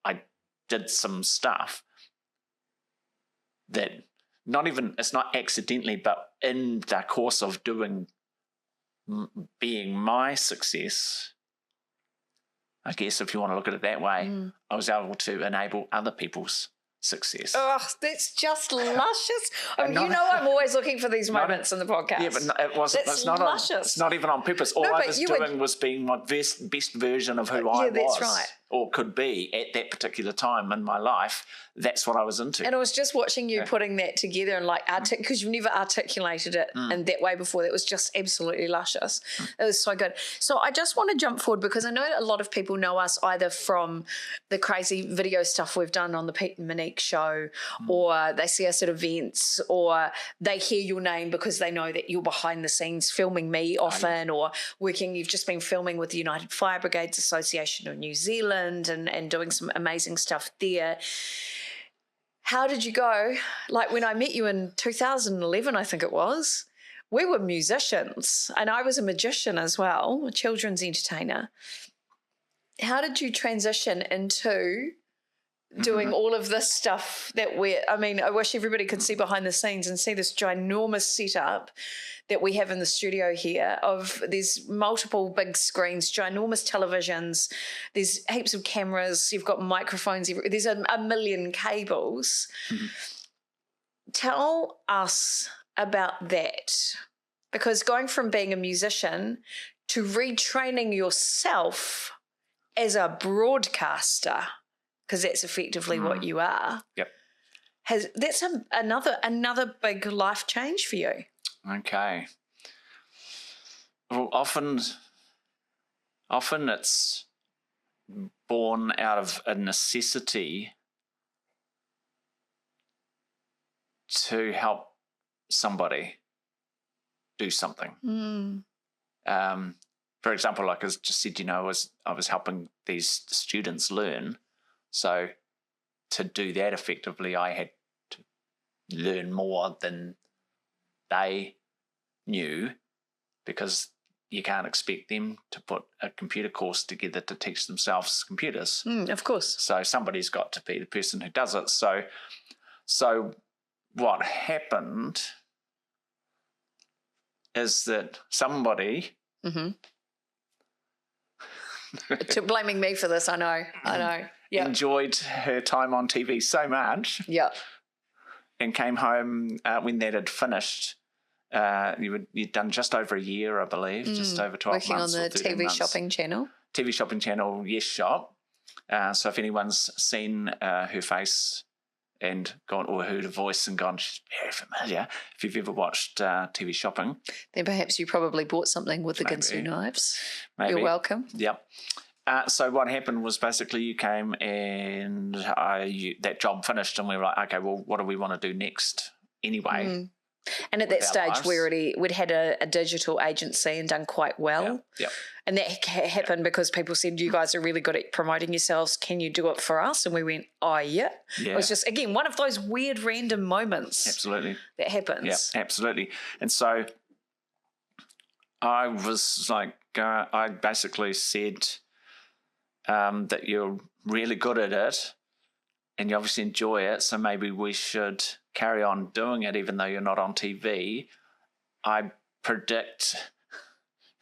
I did some stuff that it's not accidentally, but in the course of being my success, I guess if you want to look at it that way, I was able to enable other people's success. Oh, that's just luscious. I'm always looking for these moments in the podcast. Yeah, but it wasn't. It's not luscious. It's not even on purpose. All I was doing was being my best version of who I was. That's right. Or could be at that particular time in my life. That's what I was into. And I was just watching you putting that together and because you've never articulated it in that way before. That was just absolutely luscious. It was so good. So I just want to jump forward, because I know a lot of people know us either from the crazy video stuff we've done on the Pete and Monique show, or they see us at events, or they hear your name because they know that you're behind the scenes filming me often, or you've just been filming with the United Fire Brigades Association of New Zealand and doing some amazing stuff there. How did you go? Like when I met you in 2011, I think it was, we were musicians and I was a magician as well, a children's entertainer. How did you transition into doing all of this stuff I wish everybody could see behind the scenes and see this ginormous setup that we have in the studio here there's multiple big screens, ginormous televisions, there's heaps of cameras, you've got microphones, there's a million cables. Tell us about that, because going from being a musician to retraining yourself as a broadcaster, because that's effectively what you are. Yep. That's another big life change for you. Okay. Well, often it's born out of a necessity to help somebody do something. for example, like I just said, I was helping these students learn. So to do that effectively, I had to learn more than they knew, because you can't expect them to put a computer course together to teach themselves computers. Of course. So somebody's got to be the person who does it. So what happened is that somebody... Blaming me for this, I know. Yeah. Enjoyed her time on TV so much. Yeah. And came home when that had finished. You'd done just over a year, I believe, just over 12 working months. Working on the TV shopping channel. TV shopping channel, Yes Shop. So if anyone's seen her face and gone, or heard her voice and gone, she's very familiar, if you've ever watched TV shopping. Then perhaps you probably bought something with the Ginsu knives. Maybe. You're welcome. Yep. So what happened was basically you came and that job finished, and we were like, okay, well, what do we want to do next anyway? And at that stage, we'd had a digital agency and done quite well. Yeah. And that happened because people said, you guys are really good at promoting yourselves. Can you do it for us? And we went, oh, yeah. It was just, again, one of those weird random moments. Absolutely. That happens. Yeah, absolutely. And so I was like, I basically said that you're really good at it and you obviously enjoy it, so maybe we should carry on doing it even though you're not on TV. I predict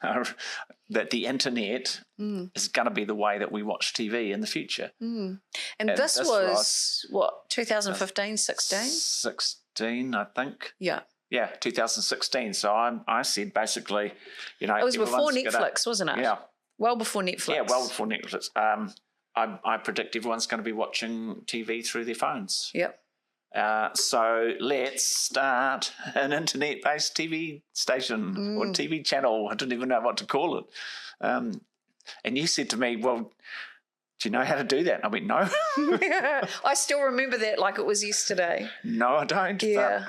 that the internet is going to be the way that we watch TV in the future. And this was, what, 2015, 16? 16, I think. Yeah. Yeah, 2016. So I said basically, it was before Netflix, wasn't it? Yeah. Well before Netflix. Yeah, well before Netflix. I predict everyone's going to be watching TV through their phones. Yep. So let's start an internet-based TV station or TV channel. I don't even know what to call it. And you said to me, well, do you know how to do that? And I went, no. I still remember that like it was yesterday. No, I don't. Yeah.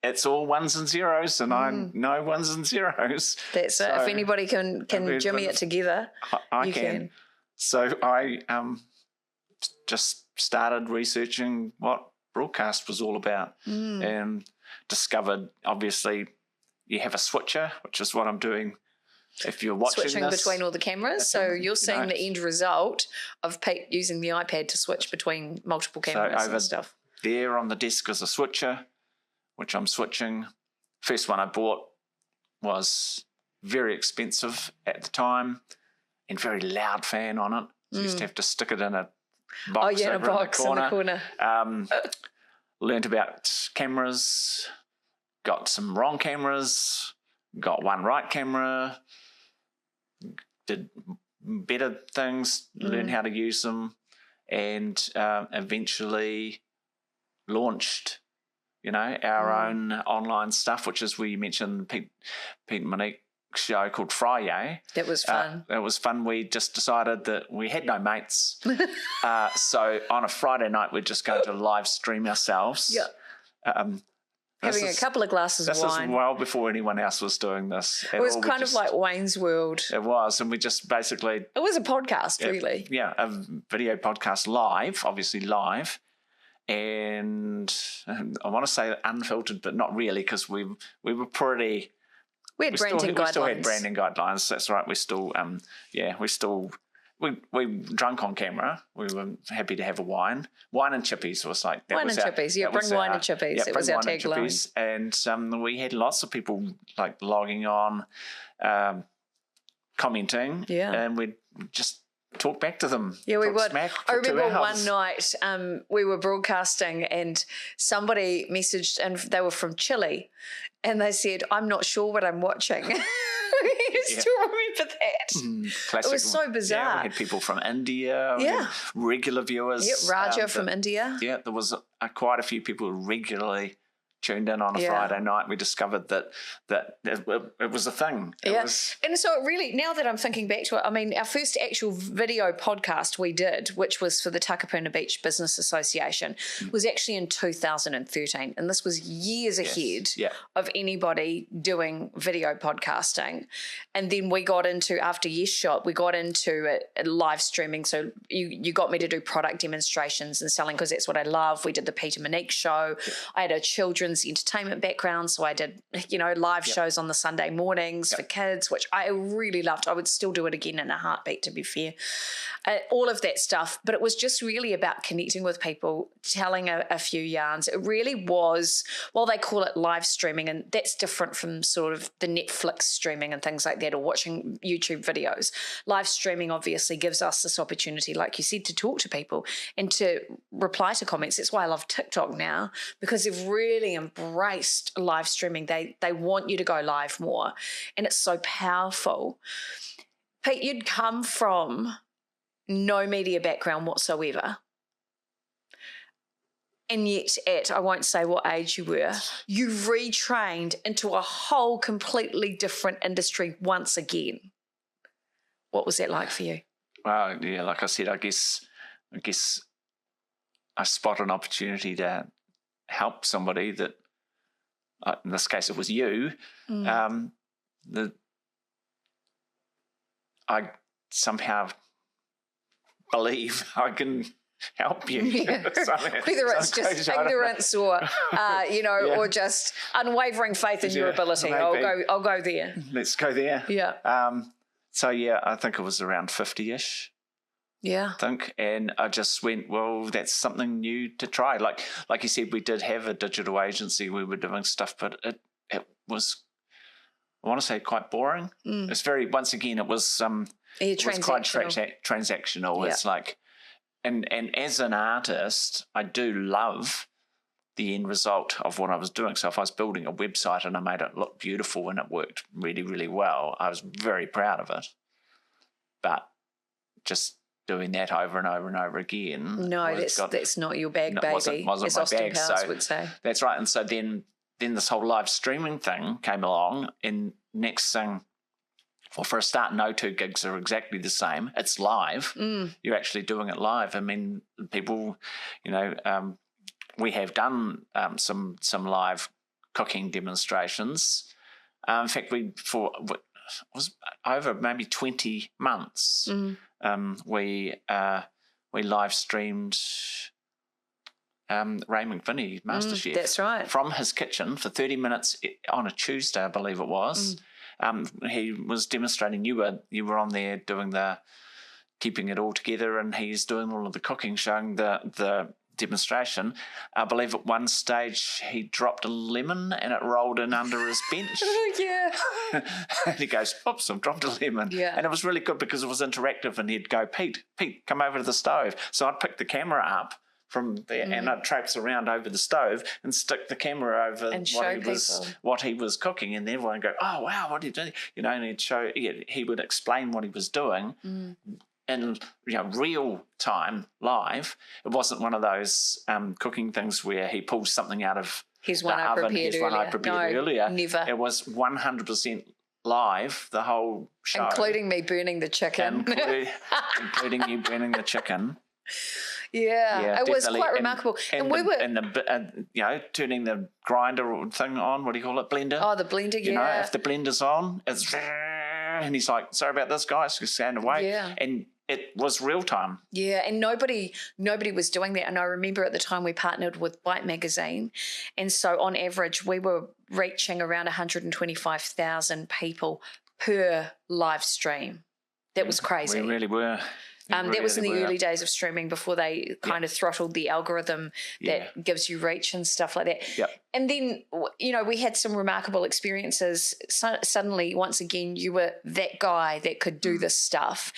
But it's all ones and zeros, and I know ones and zeros. That's it. If anybody can jimmy it together, I you can. So I just started researching what broadcast was all about and discovered, obviously, you have a switcher, which is what I'm doing. If you're watching switching between all the cameras, so you're seeing the end result of Pete using the iPad to switch between multiple cameras and stuff. There on the desk is a switcher, which I'm switching. First one I bought was very expensive at the time and very loud fan on it. So you used to have to stick it in a box in a box in the corner. Learned about cameras, got some wrong cameras, got one right camera, did better things, learned how to use them, and eventually launched, our own online stuff, which is where you mentioned Pete and Monique show called Friday. That was fun. It was fun. We just decided that we had no mates. So on a Friday night, we're just going to live stream ourselves. Yeah. Having a couple of glasses of wine. This is well before anyone else was doing this. It was kind of like Wayne's World. It was. And we just basically... It was a podcast, really. Yeah, a video podcast live, obviously live. And I want to say unfiltered, but not really, because we were pretty... We had branding guidelines. We still had branding guidelines. That's right. We still, we drunk on camera. We were happy to have a wine. Wine and chippies was like that. Chippies. Yeah, bring wine and chippies. It was our tagline. And we had lots of people like logging on, commenting. Yeah. And we'd just talk back to them. Yeah, we would. I remember 2 hours. one night we were broadcasting and somebody messaged, and they were from Chile, and they said, "I'm not sure what I'm watching." I still remember that. Classic. It was so bizarre. Yeah, we had people from India. Yeah. Regular viewers. Yeah, Raja from India. Yeah, there was quite a few people who regularly tuned in on a Friday night, we discovered that it was a thing. And so it really, now that I'm thinking back to it, I mean, our first actual video podcast we did, which was for the Takapuna Beach Business Association, was actually in 2013. And this was years ahead of anybody doing video podcasting. And then we got into, after Yes Shop, we got into live streaming. So you got me to do product demonstrations and selling, because that's what I love. We did the Peter Monique show. I had a children's entertainment background, so I did, live shows on the Sunday mornings for kids, which I really loved. I would still do it again in a heartbeat, to be fair. All of that stuff, but it was just really about connecting with people, telling a few yarns. It really was, well, they call it live streaming, and that's different from sort of the Netflix streaming and things like that, or watching YouTube videos. Live streaming obviously gives us this opportunity, like you said, to talk to people and to reply to comments. That's why I love TikTok now, because they've really embraced live streaming. They want you to go live more, and it's so powerful. Pete, you'd come from no media background whatsoever, and yet at, I won't say what age you were, you retrained into a whole completely different industry once again. What was that like for you? Well, yeah, like I said, I guess I spot an opportunity to help somebody that, in this case, it was you. I somehow believe I can help you. Yeah. Whether it's just ignorance or, or just unwavering faith in your ability. Maybe. I'll go there. Let's go there. Yeah. I think it was around 50-ish. Yeah. I think. And I just went, well, that's something new to try. Like you said, we did have a digital agency. We were doing stuff, but it was, I want to say, quite boring. It's very, once again, it was it was quite transactional. Yeah. It's like, and as an artist, I do love the end result of what I was doing. So if I was building a website and I made it look beautiful and it worked really, really well, I was very proud of it. But just doing that over and over and over again. No, that's not your bag, baby. Wasn't as my Austin bag. Powers So would say. That's right. And so then this whole live streaming thing came along, and next thing, well, for a start, no two gigs are exactly the same. It's live. You're actually doing it live. I mean, people, we have done some live cooking demonstrations. In fact, it was over maybe 20 months. We live streamed Ray McVinney, MasterChef. That's right. From his kitchen for 30 minutes on a Tuesday, I believe it was. He was demonstrating. You were on there doing the keeping it all together, and he's doing all of the cooking, showing the demonstration. I believe at one stage he dropped a lemon and it rolled in under his bench. Yeah. And he goes, oops, I've dropped a lemon. Yeah. And it was really good because it was interactive, and he'd go, Pete, come over to the stove. So I'd pick the camera up from there and I'd traipse around over the stove and stick the camera over and what he was cooking, and then everyone would go, oh wow, what are you doing? And he'd show, he would explain what he was doing in real time, live. It wasn't one of those cooking things where he pulls something out of the oven. Here's one I prepared earlier. Never. It was 100% live, the whole show, including me burning the chicken, including you burning the chicken. Yeah, it was quite remarkable. And we were, turning the grinder thing on. What do you call it? Blender. Oh, the blender. If the blender's on, it's, and he's like, "Sorry about this, guys. Just stand away." Yeah. And it was real time. Yeah, and nobody was doing that. And I remember at the time we partnered with Byte magazine, and so on average we were reaching around 125,000 people per live stream. That was crazy. We really were. That was in the early days of streaming, before they kind of throttled the algorithm that gives you reach and stuff like that. Yep. And then, we had some remarkable experiences. Suddenly, once again, you were that guy that could do this stuff.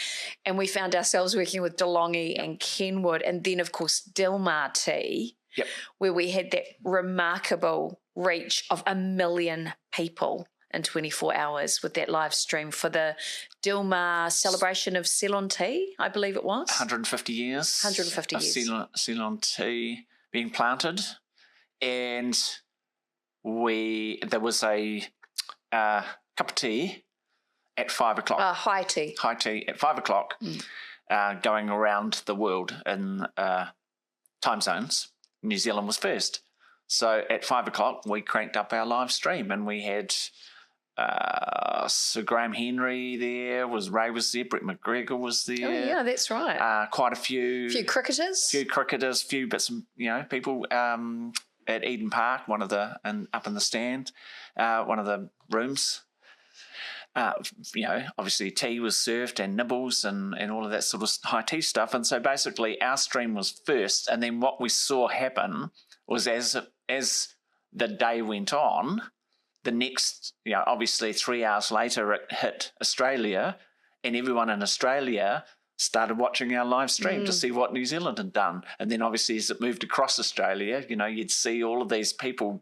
And we found ourselves working with DeLonghi and Kenwood, and then, of course, Dilmah Tea, where we had that remarkable reach of 1 million people in 24 hours with that live stream for the Dilmah celebration of Ceylon tea, I believe it was. 150 years. 150 years. Ceylon tea being planted. And there was a cup of tea at 5 o'clock. High tea. High tea at 5 o'clock, going around the world in time zones. New Zealand was first. So at 5 o'clock, we cranked up our live stream, and we had Sir Graham Henry there, Ray was there, Brett McGregor was there. Oh, yeah, that's right. Quite a few cricketers. Few bits of, people at Eden Park, up in the stand, one of the rooms. Obviously tea was served and nibbles and all of that sort of high tea stuff. And so basically our stream was first, and then what we saw happen was as the day went on, the next, obviously 3 hours later it hit Australia, and everyone in Australia started watching our live stream to see what New Zealand had done. And then obviously as it moved across Australia, you'd see all of these people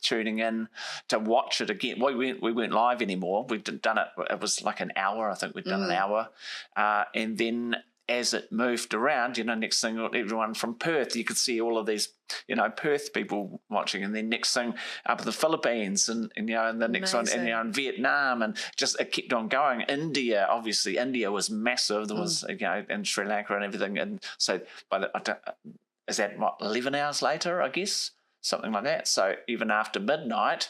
tuning in to watch it again. We weren't live anymore. We'd done it. It was like an hour. I think we'd done an hour. And then as it moved around, next thing, everyone from Perth, you could see all of these, Perth people watching, and then next thing up in the Philippines, and the next one, and in Vietnam, and just it kept on going. India, obviously, India was massive. There was, and Sri Lanka and everything, and so is that 11 hours later, I guess, something like that. So even after midnight,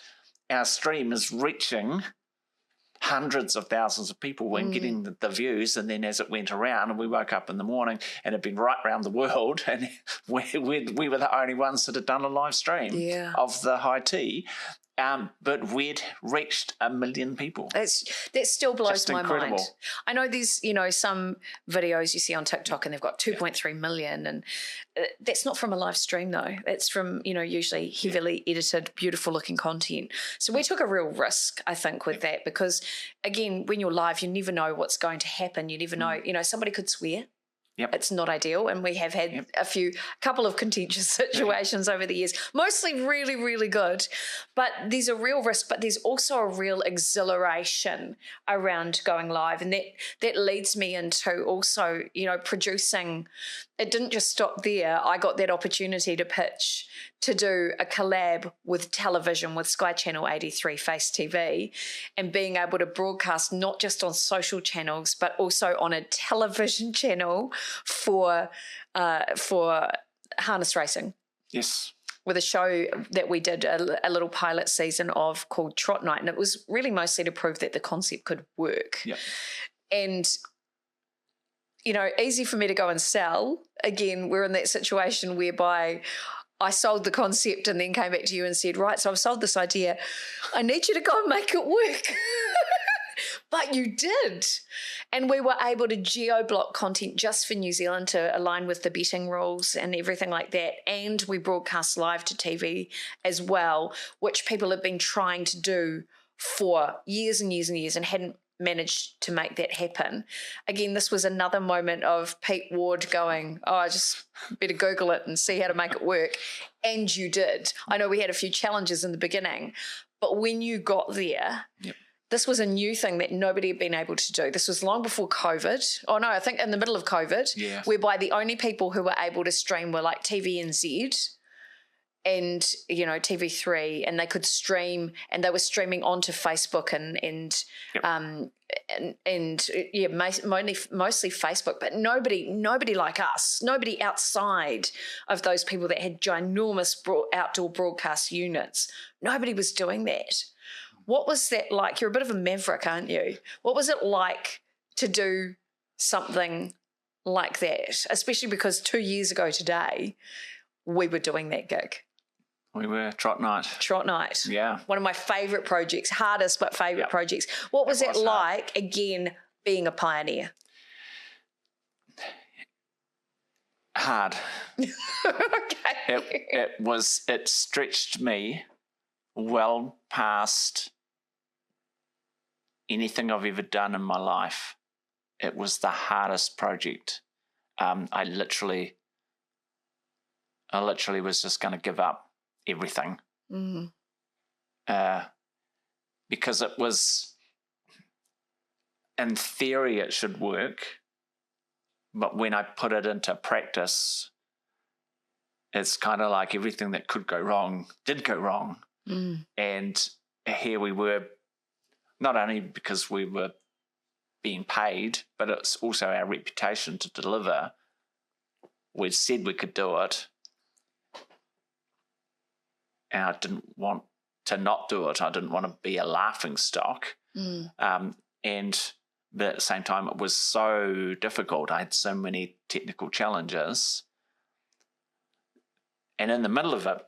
our stream is reaching hundreds of thousands of people when getting the views, and then as it went around, and we woke up in the morning and it had been right around the world, and we were the only ones that had done a live stream of the high tea. But we'd reached 1 million people. That still blows Just my incredible. mind. I know there's, some videos you see on TikTok and they've got 2.3 million, and that's not from a live stream though. It's from, usually heavily edited, beautiful looking content. So we took a real risk, I think, with that, because again, when you're live, you never know what's going to happen. You never know, somebody could swear. Yep. It's not ideal, and we have had a couple of contentious situations over the years, mostly really, really good. But there's a real risk, but there's also a real exhilaration around going live, and that leads me into also, producing. It didn't just stop there. I got that opportunity to pitch to do a collab with television, with Sky Channel 83 Face TV, and being able to broadcast not just on social channels but also on a television channel for harness racing. Yes. With a show that we did a little pilot season of called Trot Night, and it was really mostly to prove that the concept could work. Yep. And easy for me to go and sell. Again, we're in that situation whereby I sold the concept and then came back to you and said, right, so I've sold this idea. I need you to go and make it work. But you did. And we were able to geo-block content just for New Zealand to align with the betting rules and everything like that. And we broadcast live to TV as well, which people have been trying to do for years and years and years and hadn't managed to make that happen. Again, this was another moment of Pete Ward going, I just better Google it and see how to make it work. And you did. I know we had a few challenges in the beginning, but when you got there, this was a new thing that nobody had been able to do. This was long before COVID. Oh no, I think in the middle of COVID, whereby the only people who were able to stream were like TVNZ and TV3, and they could stream, and they were streaming onto Facebook mostly Facebook, but nobody like us, nobody outside of those people that had ginormous outdoor broadcast units, nobody was doing that. What was that like? You're a bit of a maverick, aren't you? What was it like to do something like that, especially because 2 years ago today we were doing that gig? We were Trot Night. Trot Night. Yeah. One of my favourite projects, hardest but favourite projects. What was it like, again, being a pioneer? Hard. Okay. It stretched me well past anything I've ever done in my life. It was the hardest project. I literally was just going to give up everything. Because it was, in theory, it should work, but when I put it into practice, it's kind of like everything that could go wrong did go wrong. And here we were, not only because we were being paid, but it's also our reputation to deliver. We'd said we could do it, and I didn't want to not do it. I didn't want to be a laughing stock. And but at the same time, it was so difficult. I had so many technical challenges. And in the middle of it,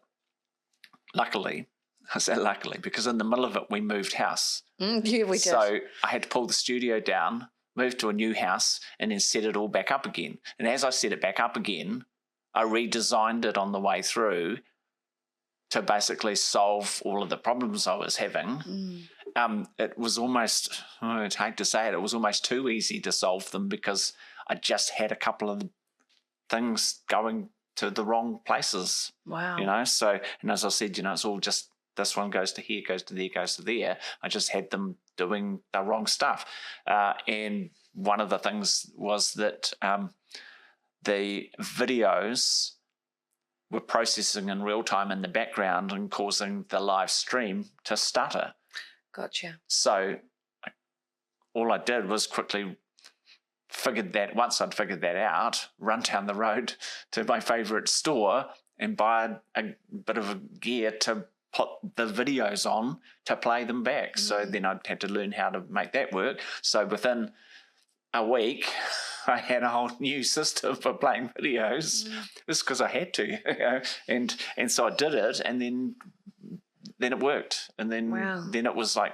luckily, I say luckily, because in the middle of it, we moved house. Yeah, we did. So I had to pull the studio down, move to a new house, and then set it all back up again. And as I set it back up again, I redesigned it on the way through to basically solve all of the problems I was having. It was almost, I'd hate to say it, it was almost too easy to solve them because I just had a couple of things going to the wrong places. Wow. You know, so, and as I said, you know, it's all just, this one goes to here, goes to there, goes to there. I just had them doing the wrong stuff. And one of the things was that the videos were processing in real time in the background and causing the live stream to stutter. Gotcha. So all I did was quickly once I'd figured that out, run down the road to my favourite store and buy a bit of a gear to put the videos on to play them back. So then I'd have to learn how to make that work. So within a week, I had a whole new system for playing videos. Just because I had to, you know? and so I did it, and then it worked, and then it was like,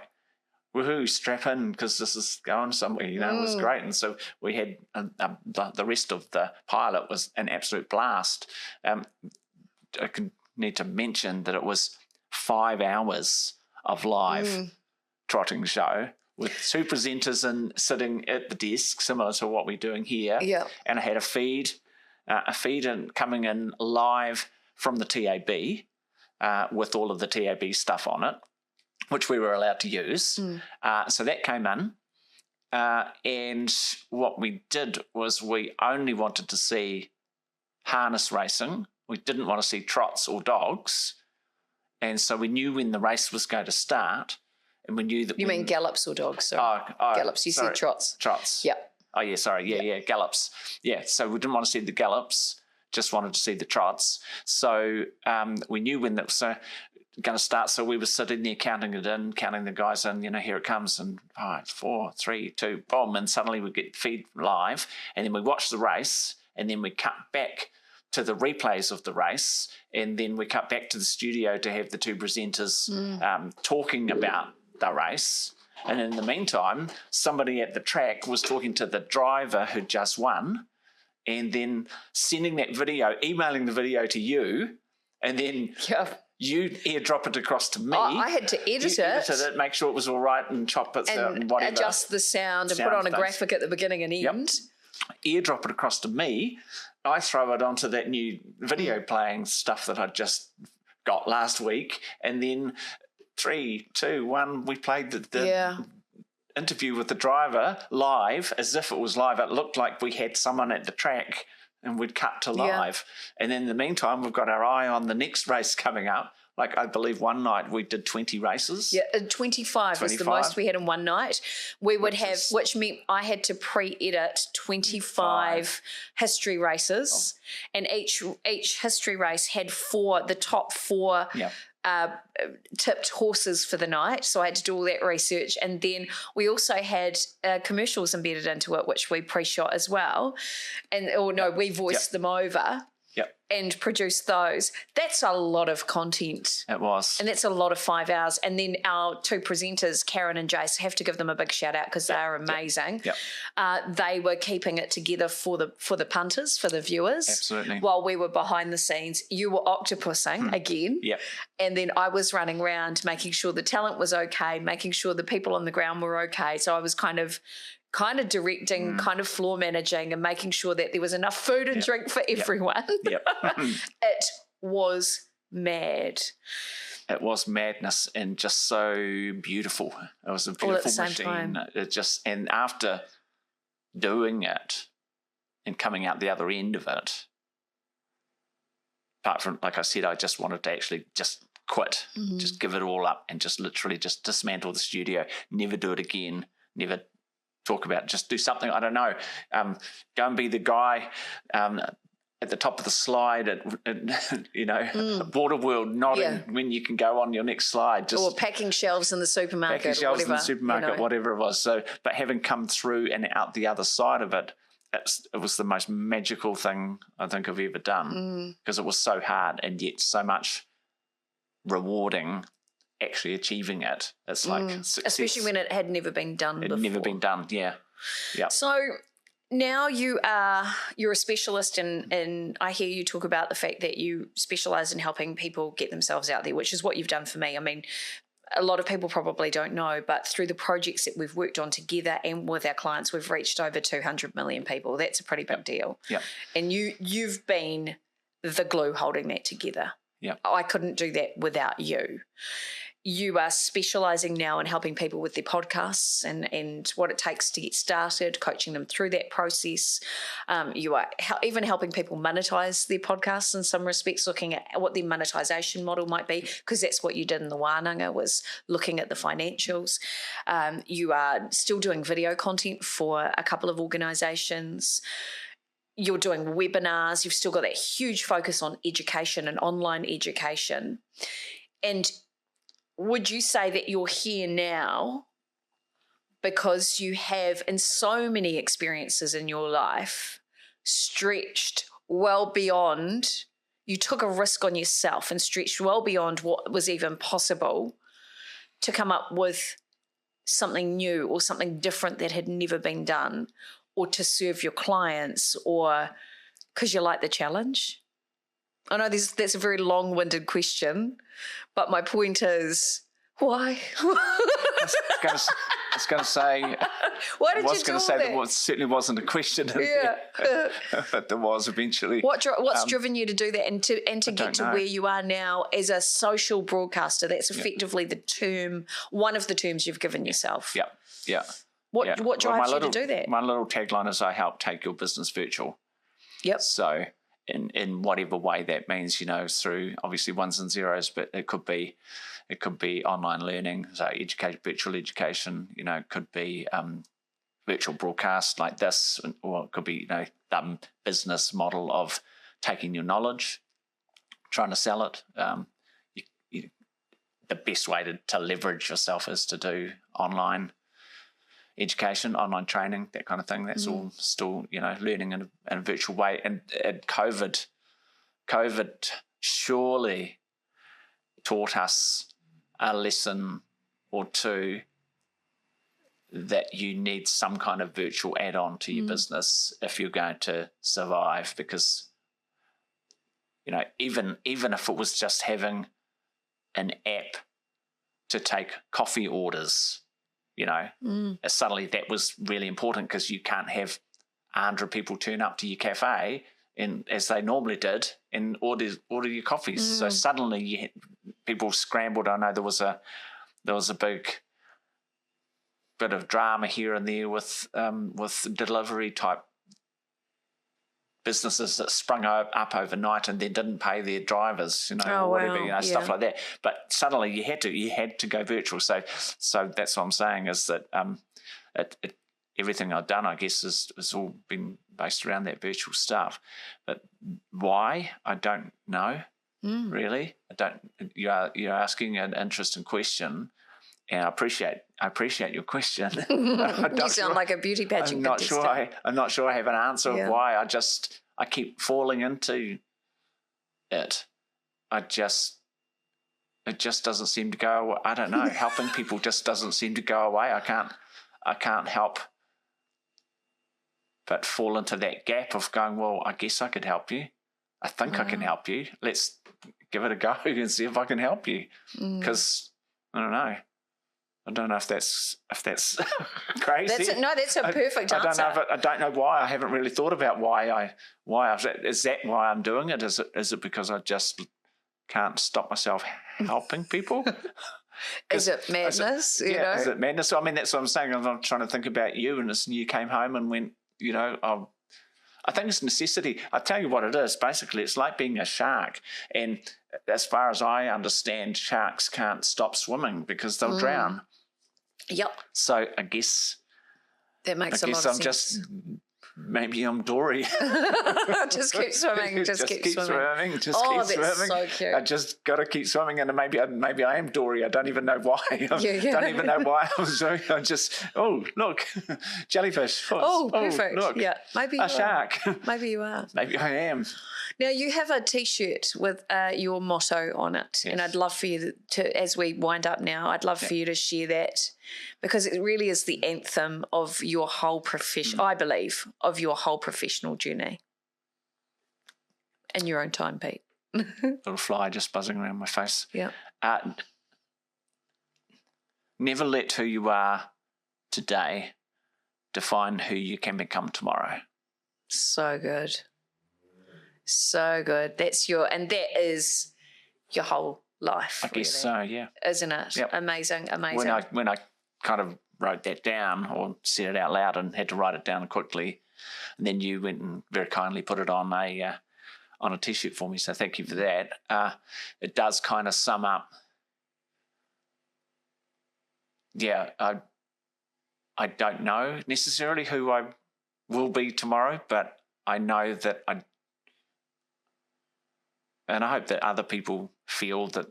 woohoo, strap in because this is going somewhere, you know. It was great. And so we had the rest of the pilot was an absolute blast. I need to mention that it was 5 hours of live trotting show with 2 presenters sitting at the desk, similar to what we're doing here. Yeah. And I had a feed coming in live from the TAB with all of the TAB stuff on it, which we were allowed to use. So that came in. And what we did was we only wanted to see harness racing. We didn't want to see trots or dogs. And so we knew when the race was going to start, and we knew that... You mean gallops or dogs? Sorry. Gallops. You said trots. Trots. Yeah. Oh, yeah, sorry. Yeah, gallops. Yeah, so we didn't want to see the gallops, just wanted to see the trots. So we knew when that was going to start, so we were sitting there counting it in, counting the guys in, you know, here it comes, and 5, 4, 3, 2, boom, and suddenly we get feed live, and then we watch the race, and then we cut back to the replays of the race, and then we cut back to the studio to have the 2 presenters talking about the race. And in the meantime, somebody at the track was talking to the driver who just won, and then sending that video, emailing the video to you, and then you airdrop it across to me. I had to edit it. Make sure it was all right, and chop it and whatever. Adjust the sound and put on a graphic at the beginning and end. Airdrop it across to me. I throw it onto that new video playing stuff that I just got last week, and then 3, 2, 1, we played the interview with the driver live as if it was live. It looked like we had someone at the track and we'd cut to live. And then in the meantime, we've got our eye on the next race coming up. Like, I believe one night we did 20 races. Yeah, 25 was the most we had in one night. We would which meant I had to pre-edit 25 history races. And each history race had the top 4 tipped horses for the night. So I had to do all that research. And then we also had commercials embedded into it, which we pre-shot as well. We voiced them over. And produce those. That's a lot of content. It was. And that's a lot of 5 hours. And then our 2 presenters, Karen and Jace, have to give them a big shout out because they are amazing. They were keeping it together for the punters, for the viewers. Absolutely. While we were behind the scenes. You were octopusing again. And then I was running around making sure the talent was okay, making sure the people on the ground were okay. So I was kind of directing, kind of floor managing and making sure that there was enough food and drink for everyone. It was mad. It was madness and just so beautiful. It was a beautiful machine. And after doing it and coming out the other end of it, apart from, like I said, I just wanted to actually just quit, just give it all up and just literally just dismantle the studio, never do it again, never talk about, just do something, I don't know, go and be the guy at the top of the slide at Border World nodding when you can go on your next slide. Or packing shelves in the supermarket whatever it was. So, but having come through and out the other side of it, it was the most magical thing I think I've ever done, because it was so hard and yet so much rewarding actually achieving it. It's like success. Especially when it had never been done before. Never been done, yeah. So now you're a specialist, and I hear you talk about the fact that you specialise in helping people get themselves out there, which is what you've done for me. I mean, a lot of people probably don't know, but through the projects that we've worked on together and with our clients, we've reached over 200 million people. That's a pretty big deal. Yeah. And you've been the glue holding that together. Yeah. I couldn't do that without you. You are specialising now in helping people with their podcasts and what it takes to get started, coaching them through that process. You are even helping people monetize their podcasts in some respects, looking at what their monetization model might be, because that's what you did in the wānanga, was looking at the financials. You are still doing video content for a couple of organisations. You're doing webinars. You've still got that huge focus on education and online education. And would you say that you're here now because you have, in so many experiences in your life, stretched well beyond, you took a risk on yourself and stretched well beyond what was even possible to come up with something new or something different that had never been done, or to serve your clients, or because you like the challenge? I know that's a very long-winded question, but my point is, why? I was going to say, why did you do that? That certainly wasn't a question. But there was eventually. What's driven you to do that and to get to where you are now as a social broadcaster? That's effectively the term, one of the terms you've given yourself. Yeah. What drives you to do that? My little tagline is, I help take your business virtual. Yep. So in whatever way that means, through obviously ones and zeros, but it could be online learning, so virtual education, it could be virtual broadcast like this, or it could be, the business model of taking your knowledge, trying to sell it. The best way to leverage yourself is to do online education, online training, that kind of thing. That's all still, learning in a virtual way. And COVID surely taught us a lesson or two that you need some kind of virtual add-on to your business if you're going to survive. Because, even if it was just having an app to take coffee orders, suddenly that was really important, because you can't have 100 people turn up to your cafe and, as they normally did, and order your coffees. So suddenly people scrambled. I know there was a big bit of drama here and there with delivery type businesses that sprung up overnight and then didn't pay their drivers, stuff like that. But suddenly you had to go virtual. So that's what I'm saying, is that everything I've done, I guess, has all been based around that virtual stuff. But why? I don't know, really. I don't. You're asking an interesting question, and I appreciate your question. You sound like a beauty pageant contestant. I'm not sure I have an answer of why. I keep falling into it. It just doesn't seem to go away. I don't know. Helping people just doesn't seem to go away. I can't help but fall into that gap of going, well, I guess I could help you. I think I can help you. Let's give it a go and see if I can help you. Because I don't know if that's crazy. That's a perfect answer. I don't know why. I haven't really thought about why. Is that why I'm doing it? Is it because I just can't stop myself helping people? Is it madness? Is it madness? I mean, that's what I'm saying. I'm trying to think about you, and you came home and went, I think it's necessity. I tell you what it is. Basically, it's like being a shark. And as far as I understand, sharks can't stop swimming because they'll drown. Yep. So I guess that makes a lot of sense. Maybe I'm Dory. Just keep swimming. Just keep swimming. Keep swimming. So cute. I just got to keep swimming, and maybe I am Dory. I don't even know why. Don't even know why I was doing. I just look, jellyfish. Perfect. Look, yeah, maybe you a shark. Maybe you are. Maybe I am. Now you have a T-shirt with your motto on it, and I'd love for you to, as we wind up now, I'd love for you to share that, because it really is the anthem of your whole profession. I believe of your whole professional journey. In your own time, Pete. Little fly just buzzing around my face. Yeah. Never let who you are today define who you can become tomorrow. So good. So good. That is your whole life. I guess so, yeah. Isn't it? Yep. Amazing. When I kind of wrote that down, or said it out loud and had to write it down quickly, and then you went and very kindly put it on a T-shirt for me, so thank you for that. It does kind of sum up. Yeah, I don't know necessarily who I will be tomorrow, but I know that and I hope that other people feel that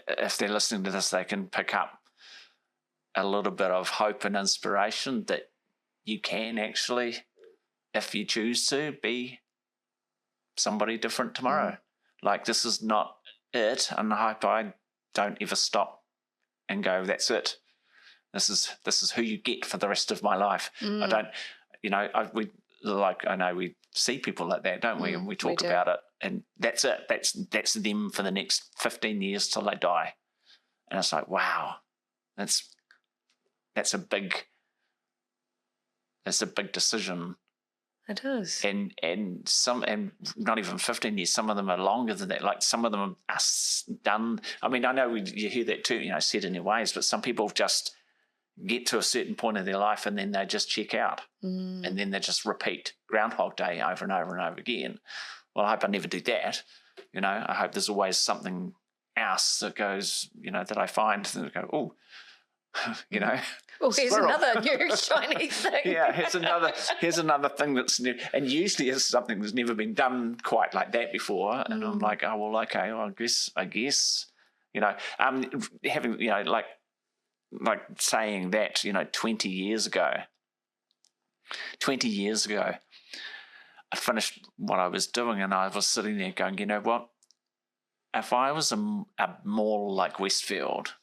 if they're listening to this, they can pick up a little bit of hope and inspiration that you can actually, if you choose to, be somebody different tomorrow. Like, this is not it, and I hope I don't ever stop and go, that's it. This is who you get for the rest of my life. I don't, I know we see people like that, don't we? And we talk about it, and that's it. That's them for the next 15 years till they die. And it's like, wow, that's a big decision. It is. And not even 15 years. Some of them are longer than that. Like, some of them are done. I mean, I know you hear that too, set in your ways, but some people just get to a certain point in their life and then they just check out, and then they just repeat Groundhog Day over and over and over again. Well, I hope I never do that. I hope there's always something else that goes, that I find that I go, oh, well, here's another new shiny thing. Yeah, here's another thing that's new, and usually it's something that's never been done quite like that before. And I'm like, oh well, okay, well, I guess, having like saying that, 20 years ago, I finished what I was doing, and I was sitting there going, you know what? If I was a mall like Westfield,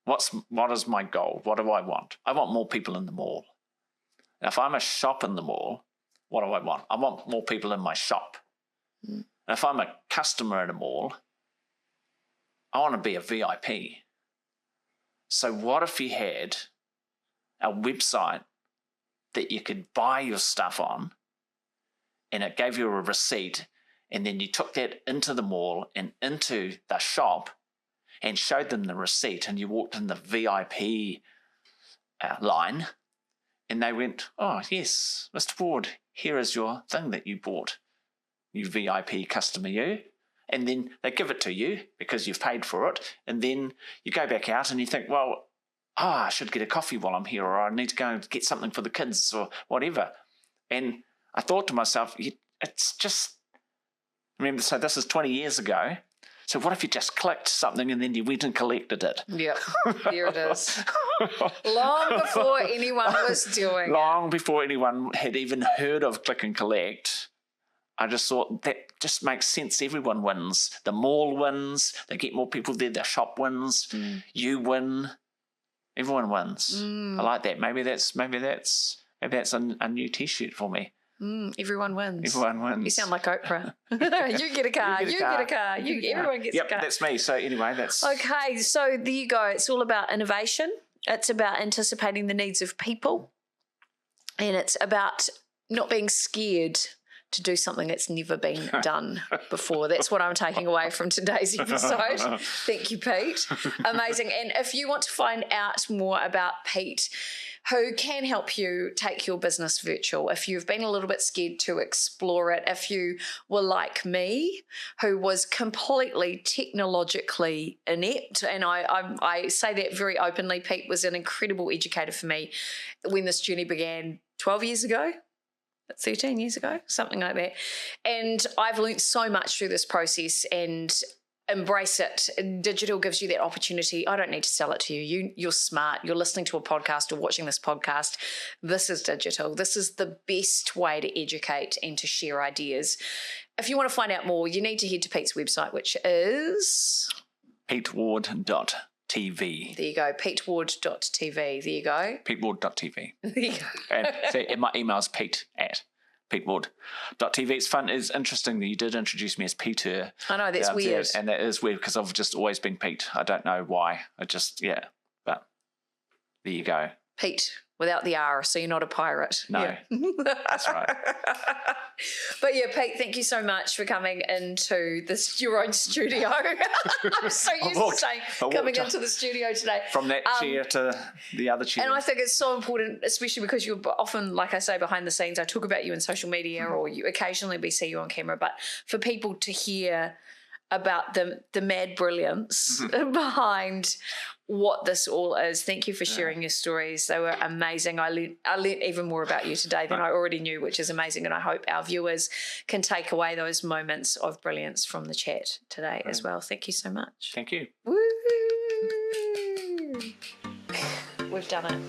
what is my goal? What do I want? I want more people in the mall. If I'm a shop in the mall, what do I want? I want more people in my shop. And if I'm a customer at a mall, I want to be a VIP. So what if you had a website that you could buy your stuff on, and it gave you a receipt, and then you took that into the mall and into the shop and showed them the receipt, and you walked in the VIP line, and they went, oh, yes, Mr. Ford, here is your thing that you bought, you VIP customer, you. And then they give it to you because you've paid for it, and then you go back out and you think, well, I should get a coffee while I'm here, or I need to go and get something for the kids or whatever. And I thought to myself, it's just, remember, so this is 20 years ago. So what if you just clicked something and then you went and collected it? Yeah, here it is. Long before anyone was doing it. Long before anyone had even heard of click and collect. I just thought that just makes sense. Everyone wins. The mall wins. They get more people there. The shop wins. You win. Everyone wins. I like that. Maybe that's a new T-shirt for me. Everyone wins. Everyone wins. You sound like Oprah. You get a car. You get a car. Everyone gets a car. Yep, that's me. So anyway, that's... Okay, so there you go. It's all about innovation. It's about anticipating the needs of people. And it's about not being scared to do something that's never been done before. That's what I'm taking away from today's episode. Thank you, Pete. Amazing. And if you want to find out more about Pete, who can help you take your business virtual. If you've been a little bit scared to explore it, if you were like me, who was completely technologically inept, and I say that very openly, Pete was an incredible educator for me when this journey began 12 years ago. 13 years ago, something like that. And I've learned so much through this process and embrace it. Digital gives you that opportunity. I don't need to sell it to you. You're smart. You're listening to a podcast or watching this podcast. This is digital. This is the best way to educate and to share ideas. If you want to find out more, you need to head to Pete's website, which is peteward.tv. There you go, peteward.tv. There you go. peteward.tv. There you go. And my email's pete@peteward.tv. It's fun. It's interesting that you did introduce me as Peter. I know, that's weird. And that is weird because I've just always been Pete. I don't know why. But there you go. Pete, without the R, so you're not a pirate. No, yeah. That's right. But yeah, Pete, thank you so much for coming into your own studio. I'm so used to saying coming into the studio today. From that chair to the other chair. And I think it's so important, especially because you're often, like I say, behind the scenes. I talk about you in social media or you occasionally we see you on camera, but for people to hear about the mad brilliance behind what this all is. Thank you for sharing your stories. They were amazing. I learned even more about you today than I already knew, which is amazing. And I hope our viewers can take away those moments of brilliance from the chat today as well. Thank you so much. Thank you. Woo! We've done it.